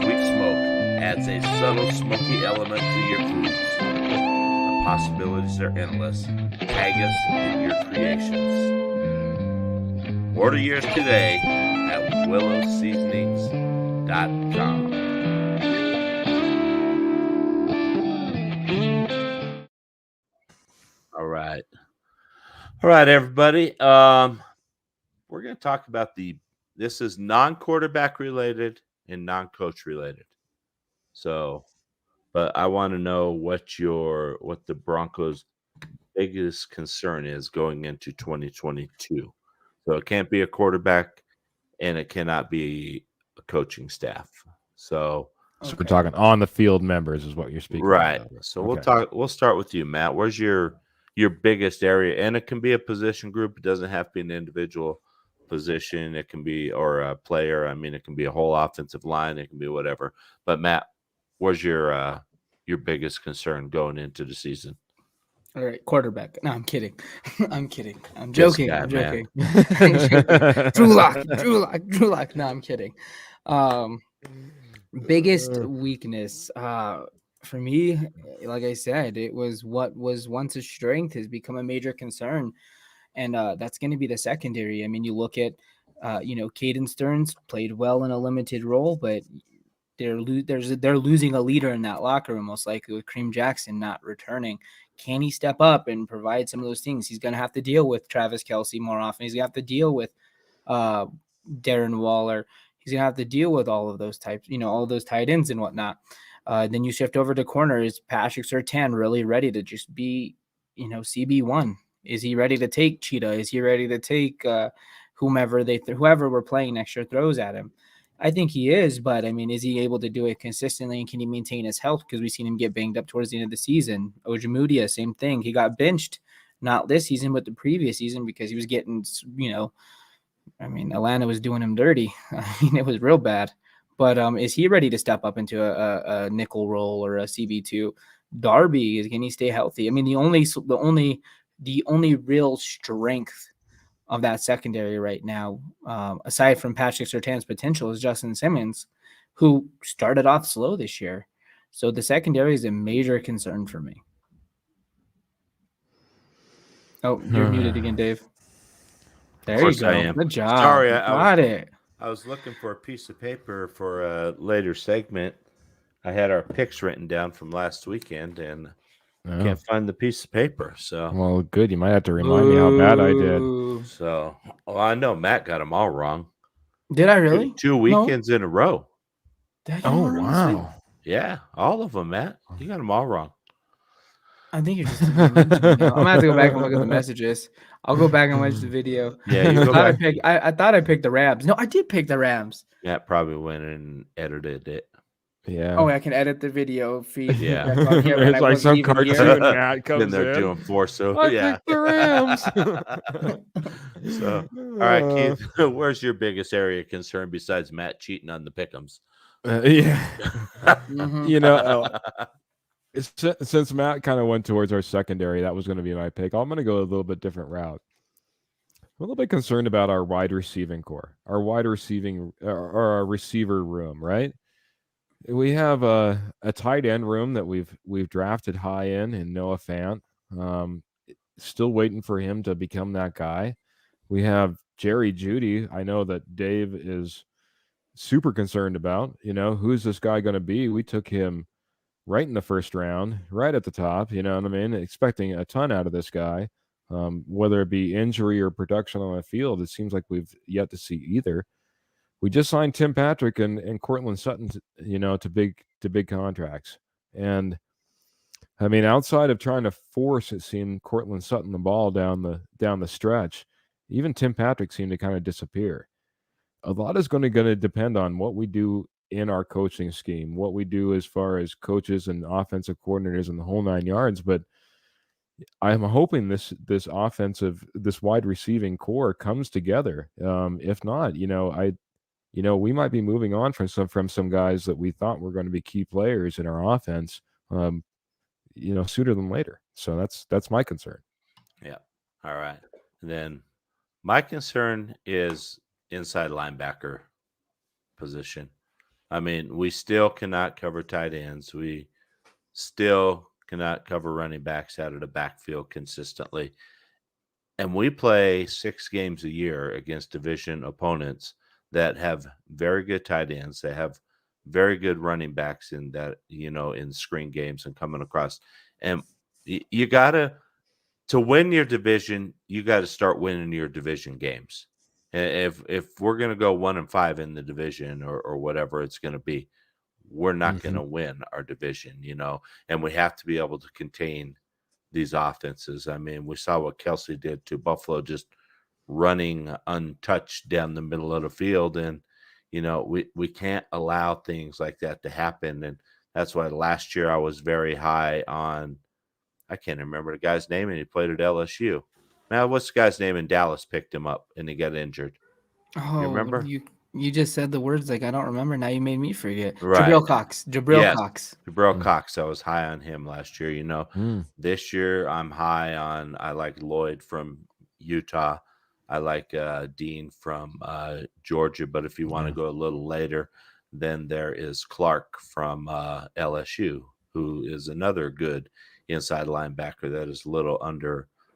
Sweet smoke adds a subtle smoky element to your foods. The possibilities are endless. Tag us in your creations. Order yours today at willowseasonings.com. All right, everybody. We're going to talk about this is non-quarterback related and non-coach related. So, but I want to know what the Broncos' biggest concern is going into 2022. So it can't be a quarterback and it cannot be a coaching staff. So we're talking on the field members is what you're speaking right. about. So we'll start with you, Matt. Where's your biggest area? And it can be a position group. It doesn't have to be an individual position. It can be, or a player. I mean, it can be a whole offensive line. It can be whatever. But Matt, where's your biggest concern going into the season? All right, quarterback. No, I'm kidding. I'm kidding. I'm joking. I'm joking. Drew Lock. No, I'm kidding. Biggest weakness for me, like I said, it was what was once a strength has become a major concern, and that's going to be the secondary. I mean, you look at, Caden Stearns played well in a limited role, but they're losing a leader in that locker room, most likely with Kareem Jackson not returning. Can he step up and provide some of those things? He's going to have to deal with Travis Kelce more often. He's going to have to deal with Darren Waller. He's going to have to deal with all of those types, all those tight ends and whatnot. Then you shift over to corner. Is Patrick Surtain really ready to just be, CB1? Is he ready to take Cheetah? Is he ready to take whoever we're playing next year throws at him? I think he is, but I mean, is he able to do it consistently, and can he maintain his health? Because we've seen him get banged up towards the end of the season. Ojemudia, same thing. He got benched, not this season, but the previous season, because he was getting, Atlanta was doing him dirty. I mean, it was real bad. But is he ready to step up into a nickel role or a CB2? Darby, can he stay healthy? I mean, the only real strength of that secondary right now, aside from Patrick Surtain's potential, is Justin Simmons, who started off slow this year. So the secondary is a major concern for me. Oh, you're muted again, Dave. There you go. Good job. Sorry, got it. I was looking for a piece of paper for a later segment. I had our picks written down from last weekend, and I can't find the piece of paper. So, well, good. You might have to remind me how bad I did. So, I know Matt got them all wrong. Did I really? Two weekends in a row. Wow. Yeah, all of them, Matt. You got them all wrong. I think you're just. I'm gonna have to go back and look at the messages. I'll go back and watch the video. Yeah, you go back. I thought I picked the Rams. No, I did pick the Rams. Matt probably went and edited it. Yeah. Oh, I can edit the video feed. Yeah. It's like some cartoon Matt comes and they're in. doing so I yeah. picked the Rams. So, all right, Keith, where's your biggest area of concern besides Matt cheating on the pick'ems? Since Matt kind of went towards our secondary, that was going to be my pick. I'm going to go a little bit different route. I'm a little bit concerned about our wide receiving core, our our receiver room, right? We have a tight end room that we've drafted high in Noah Fant. Still waiting for him to become that guy. We have Jerry Jeudy. I know that Dave is super concerned about. Who's this guy going to be? We took him right in the first round, right at the top. You know what I mean? Expecting a ton out of this guy, whether it be injury or production on the field. It seems like we've yet to see either. We just signed Tim Patrick and Cortland Sutton, to big contracts. And I mean, outside of trying to force it, seeing Cortland Sutton the ball down the stretch, even Tim Patrick seemed to kind of disappear. a lot is going to depend on what we do in our coaching scheme, what we do as far as coaches and offensive coordinators and the whole 9 yards. But I'm hoping this wide receiving core comes together. If not, we might be moving on from some guys that we thought were going to be key players in our offense, sooner than later. So that's my concern. Yeah. All right. And then my concern is inside linebacker position. I mean, we still cannot cover tight ends. We still cannot cover running backs out of the backfield consistently. And we play 6 games a year against division opponents that have very good tight ends. They have very good running backs in that, in screen games and coming across. And you got to win your division, you got to start winning your division games. And if we're going to go 1-5 in the division or whatever it's going to be, we're not going to win our division, and we have to be able to contain these offenses. I mean, we saw what Kelsey did to Buffalo, just running untouched down the middle of the field. And, we can't allow things like that to happen. And that's why last year I was very high on, I can't remember the guy's name, and he played at LSU. Now, what's the guy's name in Dallas picked him up and he got injured? Oh, You remember? You just said the words like I don't remember. Now you made me forget. Right. Jabril Cox. Jabril Cox. I was high on him last year. This year I'm high on. I like Lloyd from Utah. I like Dean from Georgia. But if you want to go a little later, then there is Clark from LSU, who is another good inside linebacker that is a little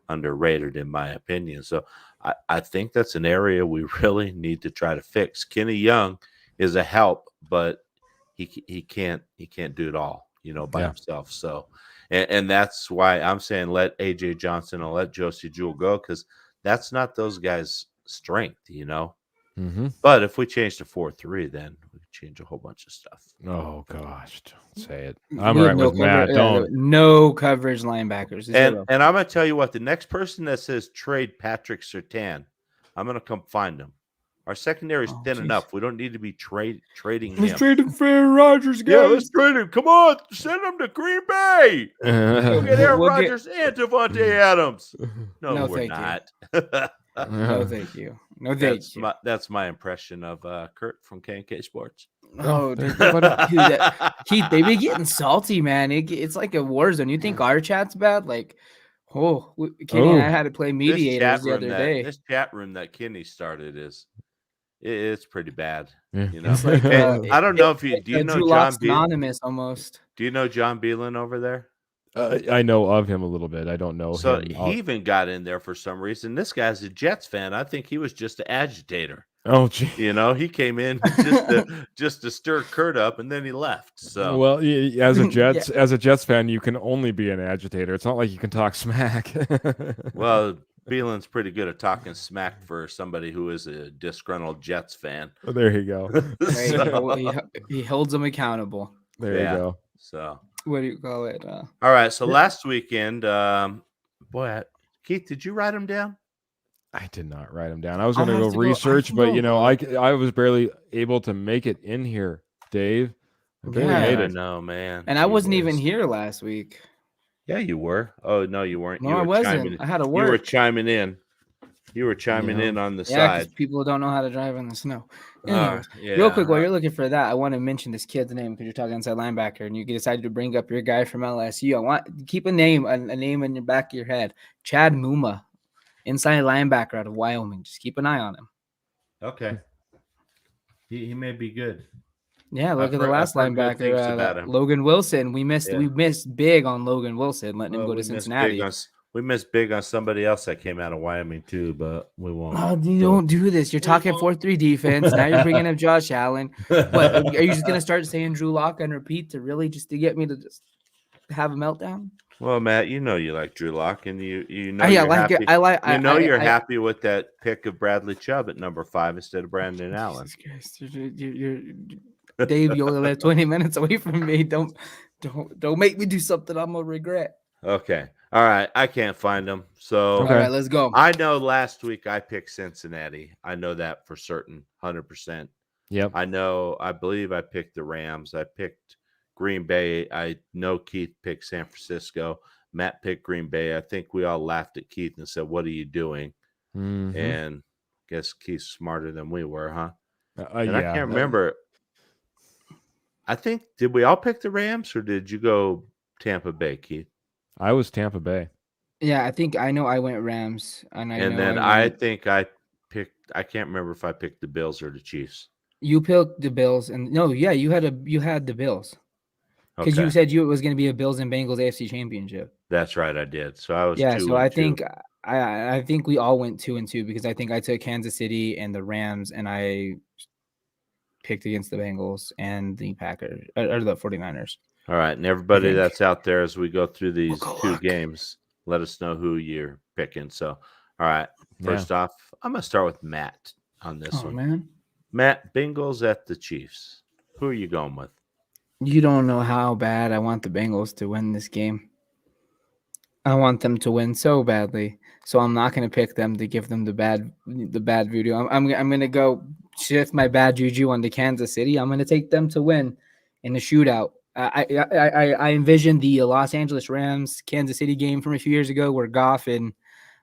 underrated in my opinion. So I think that's an area we really need to try to fix. Kenny Young is a help, but he can't do it all, by himself. So, and that's why I'm saying let AJ Johnson and let Josie Jewell go, because that's not those guys' strength, But if we change to 4-3, then we can change a whole bunch of stuff. Oh gosh, don't say it. I'm right with Matt. No coverage linebackers. And I'm going to tell you what, the next person that says trade Patrick Surtain, I'm going to come find him. Our secondary is thin enough. We don't need to be trading him. Let's trade him for Aaron Rodgers, guys. Yeah, let's trade him. Come on, send him to Green Bay. We'll get Aaron Rodgers and Devontae Adams. No, we're not. No, thank you. No, thank you. That's my impression of Kurt from K&K Sports. Oh, dude, Keith, they be getting salty, man. It's like a war zone. You think our chat's bad? Like, Kenny and I had to play mediators the other day. This chat room that Kenny started it's pretty bad. It's like, I don't know if do you know John Anonymous almost. Do you know John Beelan over there? I know of him a little bit. I don't know him. So he even got in there for some reason. This guy's a Jets fan. I think he was just an agitator. Oh, gee. He came in just to stir Kurt up, and then he left. So well, as a Jets fan, you can only be an agitator. It's not like you can talk smack. Well, Beelan's pretty good at talking smack for somebody who is a disgruntled Jets fan. Oh, there you go. He holds them accountable. There you go. So what do you call it? All right. So last weekend, Keith, did you write them down? I did not write them down. I was going to go research, but I was barely able to make it in here, Dave. I know, man. And I wasn't even here last week. Yeah, you were. Oh no, you weren't. No, I wasn't. I had to work. You were chiming in. You were chiming in on the side. Because people don't know how to drive in the snow. Anyways, real quick, while you're looking for that, I want to mention this kid's name because you're talking inside linebacker, and you decided to bring up your guy from LSU. I want keep a name in your back of your head. Chad Muma, inside linebacker out of Wyoming. Just keep an eye on him. Okay. He may be good. Yeah, look at the last linebacker, Logan Wilson. We missed big on Logan Wilson, letting him go to Cincinnati. We missed big on somebody else that came out of Wyoming too, but we won't. Oh, you don't do this. You're talking 4-3 defense. Now you're bringing up Josh Allen. But are you just gonna start saying Drew Lock and repeat to get me to just have a meltdown? Well, Matt, you like Drew Lock, and you're happy with that pick of Bradley Chubb at number 5 instead of Brandon Allen. You're Dave, you only live 20 minutes away from me. Don't make me do something I'm gonna regret. Okay. All right, I can't find them. So Okay. All right, let's go. I know last week I picked Cincinnati. I know that for certain, 100%. Yep. I believe I picked the Rams. I picked Green Bay. I know Keith picked San Francisco. Matt picked Green Bay. I think we all laughed at Keith and said, "What are you doing?" Mhm. And guess Keith's smarter than we were, huh? And I Yeah. can't remember. I think, did we all pick the Rams or did you go Tampa Bay, Keith? I was Tampa Bay. Yeah, I know I went Rams, and I And know then I I went. think I can't remember if I picked the Bills or the Chiefs. You picked the Bills, and no, yeah, you had the Bills because Okay. you said it was going to be a Bills and Bengals AFC Championship. That's right, I did. So I was Yeah, 2 so and I 2. think I think we all went 2-2 because I think I took Kansas City and the Rams, and I picked against the Bengals and the Packers or the 49ers. All right, and everybody think. that's out there as we go through these Go 2 Luck. games, let us know who you're picking. So, all right, Yeah. first off, I'm going to start with Matt on this Oh one. man, Matt, Bengals at the Chiefs. Who are you going with? you don't know how bad I want the Bengals to win this game. I want them to win so badly, so I'm not going to pick them to give them the bad voodoo. I'm going to go shift my bad juju onto Kansas City. I'm going to take them to win in a shootout. I envision the Los Angeles Rams Kansas City game from a few years ago where Goff and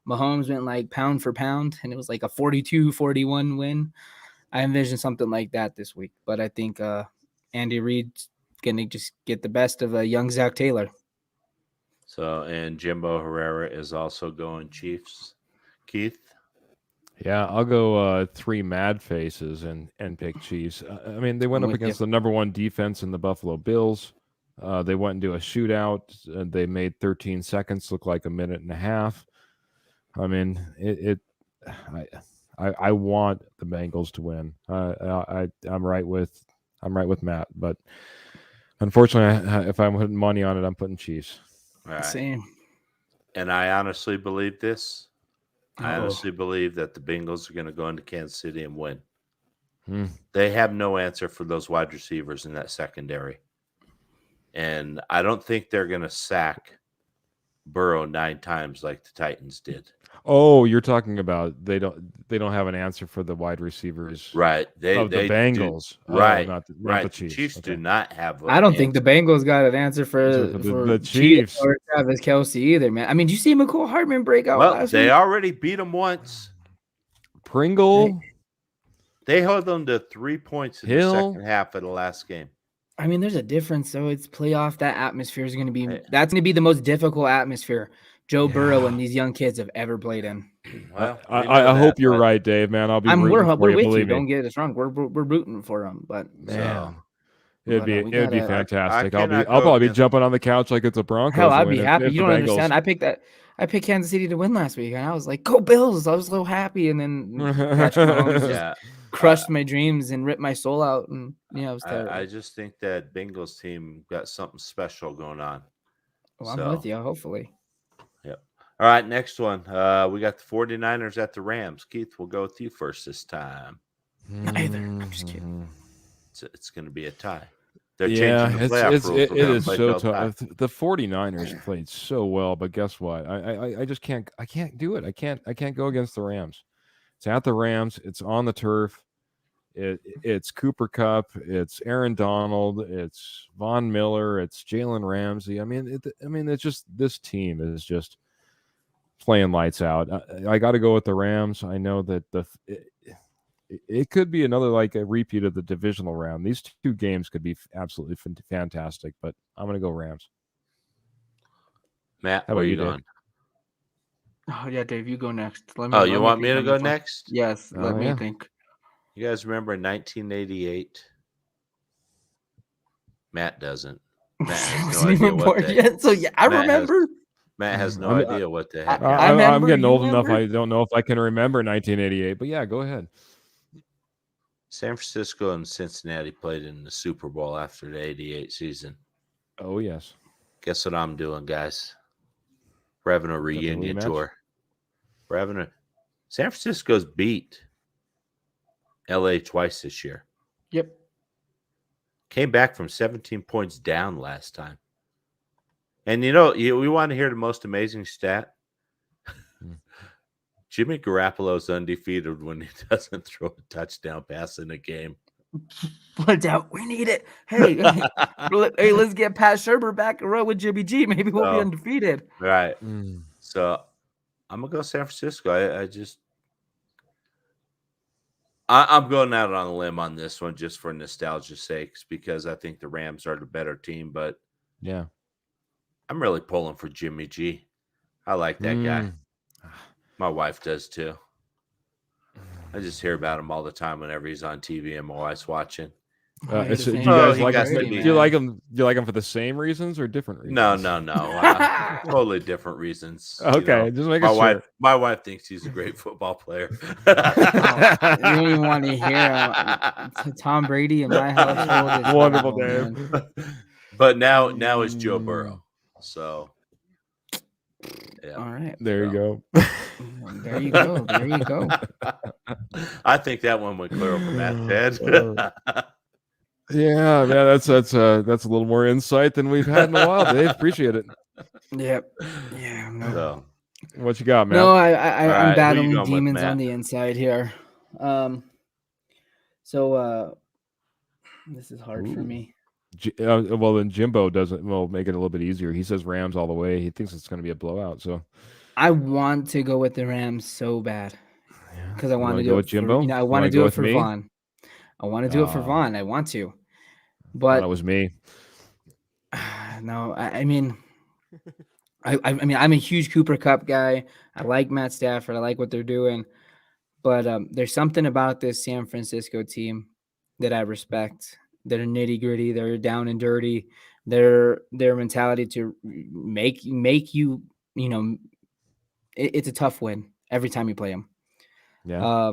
Mahomes went like pound for pound, and it was like a 42-41 win. I envision something like that this week, but I think Andy Reid's going to just get the best of a young Zach Taylor. So, and Jimbo Herrera is also going Chiefs. Keith? Yeah, I'll go 3 mad faces and pick Chiefs. I mean, they went I'm up with against you. the number 1 defense in the Buffalo Bills. They went into a shootout. They made 13 seconds look like a minute and a half. I mean, I want the Bengals to win. I'm right with Matt, but unfortunately, if I'm putting money on it, I'm putting Chiefs. All right. Same. And I honestly believe this. I Uh-oh. honestly believe that the Bengals are going to go into Kansas City and win. Hmm. They have no answer for those wide receivers in that secondary. And I don't think they're going to sack Burrow 9 times like the Titans did. Oh, you're talking about they don't have an answer for the wide receivers, Right. the Bengals. Right. Not the Right. The Chiefs. Chiefs Okay. do not have I don't think the Bengals got an answer for the Chiefs Chiefs. or Travis Kelce either, man. I mean, did you see McCall Hartman break out Well, last they week? already beat them once. Pringle. They held them to 3 points in Hill. the second half of the last game. I mean, there's a difference, though. It's playoff. That atmosphere is going to be Hey. that's going to be the most difficult atmosphere Joe Burrow Yeah. and these young kids have ever played in. Well, I hope you're right, Dave. Man, I'll be rooting We're for you. with you. Believe me. Don't get us wrong. We're rooting for them, but Man, But, it'd be we gotta- fantastic. I I'll cannot probably go be against- jumping on the couch like it's a Broncos. hell, I'd win be if happy. the You don't Bengals- understand. I picked Kansas City to win last week, and I was like, "Go Bills!" I was so happy, and then Patrick Mahomes just Yeah. crushed my dreams and ripped my soul out, and it was terrible. I just think that Bengals team got something special going on. Well, I'm with you. Hopefully, Yep. All right, next one. We got the 49ers at the Rams. Keith, we'll go with you first this time. Neither. I'm just kidding. It's going to be a tie. They're Yeah, changing the playoff rules. it We're gonna is play so till tie. tough. The 49ers played so well, but guess what? I just can't do it. I can't go against the Rams. It's at the Rams. It's on the turf. It's Cooper Kupp. It's Aaron Donald. It's Von Miller. It's Jalen Ramsey. I mean, it's just this team is just playing lights out. I got to go with the Rams. I know that it could be another like a repeat of the divisional round. These 2 games could be absolutely fantastic, but I'm going to go Rams. Matt, How where about you you, Dave? going? Oh yeah, Dave, you go next. You want me to go next? Yes, let me yeah. think. You guys remember 1988? Matt doesn't. Matt has Wasn't no idea even what born the yet, so yeah, I Matt has- remember. Matt has no I'm- idea what the heck. I happened. I'm remember, getting you old enough. remember? I don't know if I can remember 1988, but yeah, go ahead. San Francisco and Cincinnati played in the Super Bowl after the 88 season. Oh yes. Guess what I'm doing, guys? We're having a reunion rematch? tour. We're having San Francisco's beat LA twice this year. Yep. Came back from 17 points down last time. And we want to hear the most amazing stat. Jimmy Garoppolo's undefeated when he doesn't throw a touchdown pass in a game. We need it. Hey, let's get Pat Sherber back and run with Jimmy G. Maybe we'll be undefeated. Right. So I'm gonna go San Francisco. I'm going out on a limb on this one just for nostalgia's sakes because I think the Rams are the better team. But yeah, I'm really pulling for Jimmy G. I like that guy. My wife does too. I just hear about him all the time whenever he's on TV and my wife's watching. Do you guys like him? Do you like him? Do you like him for the same reasons or different reasons? No. Totally different reasons. Okay, just making sure. My wife thinks he's a great football player. You don't even want to hear Tom Brady in my household. Is wonderful, Dave. But now it's Joe Burrow. So, yeah. All right. There you go. There you go. There you go. I think that one went clear over Matt's head. Yeah, that's a little more insight than we've had in a while, Dave. Appreciate it. Yep. Yeah. No. So, what you got, man? No, I'm battling with, demons on the inside here. So this is hard for me. Well, then Jimbo doesn't. Well, make it a little bit easier. He says Rams all the way. He thinks it's going to be a blowout. So I want to go with the Rams so bad because I want to do it with Jimbo. I want to do it for Vaughn. I want to do it for Vaughn. I want to, but that was me. No, I mean, I'm a huge Cooper Kupp guy. I like Matt Stafford. I like what they're doing, but there's something about this San Francisco team that I respect. They're nitty gritty. They're down and dirty. Their mentality to make you, it's a tough win every time you play them. Yeah.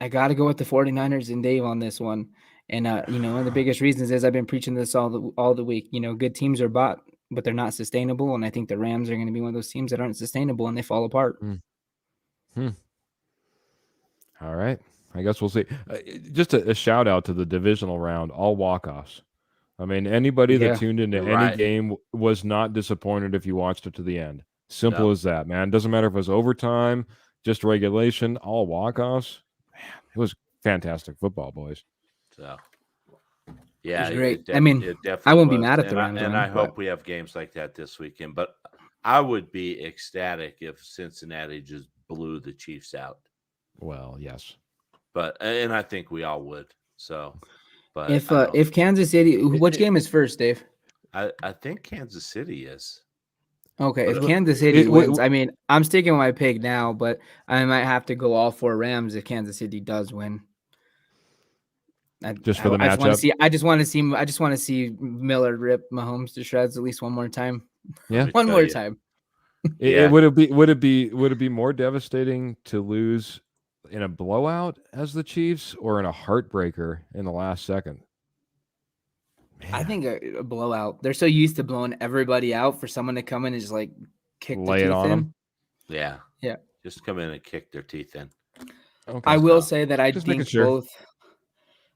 I got to go with the 49ers and Dave on this one. And, one of the biggest reasons is I've been preaching this all the week. Good teams are bought, but they're not sustainable. And I think the Rams are going to be one of those teams that aren't sustainable and they fall apart. All right. I guess we'll see. Just a shout out to the divisional round, all walk-offs. I mean, anybody that tuned into any game was not disappointed if you watched it to the end. Simple as that, man. Doesn't matter if it was overtime, just regulation, all walk-offs. Man, it was fantastic football, boys. So, yeah, it great. I won't be mad at the Rams. And I hope we have games like that this weekend. But I would be ecstatic if Cincinnati just blew the Chiefs out. Well, yes. And I think we all would. So, but if Kansas City, which game is first, Dave? I think Kansas City is. Okay, if Kansas City wins, I'm sticking with my pick now, but I might have to go all 4 Rams if Kansas City does win. Just for the matchup. I just want to see Miller rip Mahomes to shreds at least one more time. Yeah, one more time. Would it be more devastating to lose in a blowout as the Chiefs or in a heartbreaker in the last second? Man. I think a blowout. They're so used to blowing everybody out for someone to come in and just like kick lay it on them. Yeah. Just come in and kick their teeth in. Okay, I will say that I just think both.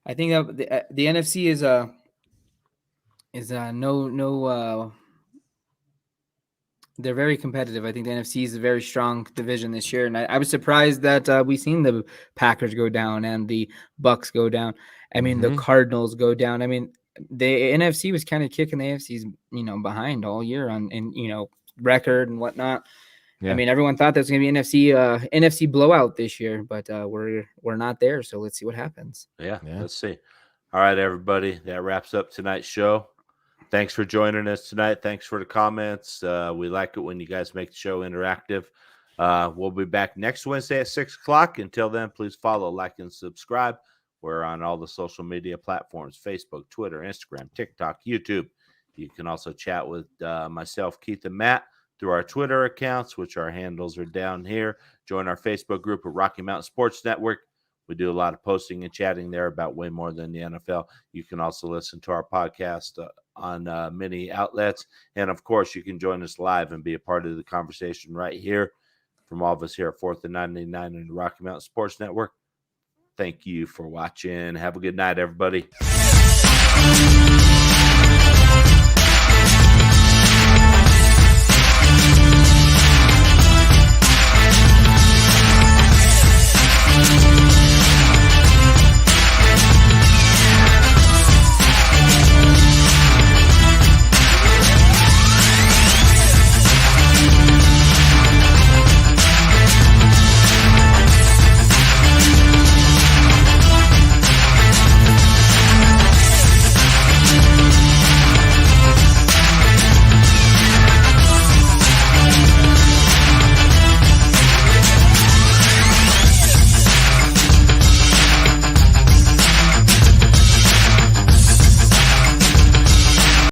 I think the NFC is no. They're very competitive. I think the NFC is a very strong division this year, and I was surprised that we've seen the Packers go down and the Bucks go down. I mean, the Cardinals go down. I mean, the NFC was kind of kicking the AFC's behind all year on record and whatnot. Yeah. I mean, everyone thought there was going to be NFC blowout this year, but we're not there. So let's see what happens. Yeah, let's see. All right, everybody, that wraps up tonight's show. Thanks for joining us tonight. Thanks for the comments. We like it when you guys make the show interactive. We'll be back next Wednesday at 6 o'clock. Until then, please follow, like, and subscribe. We're on all the social media platforms: Facebook, Twitter, Instagram, TikTok, YouTube. You can also chat with myself, Keith, and Matt through our Twitter accounts, which our handles are down here. Join our Facebook group at Rocky Mountain Sports Network. We do a lot of posting and chatting there about way more than the NFL. You can also listen to our podcast on many outlets. And, of course, you can join us live and be a part of the conversation right here from all of us here at 4th&99 and the Rocky Mountain Sports Network. Thank you for watching. Have a good night, everybody.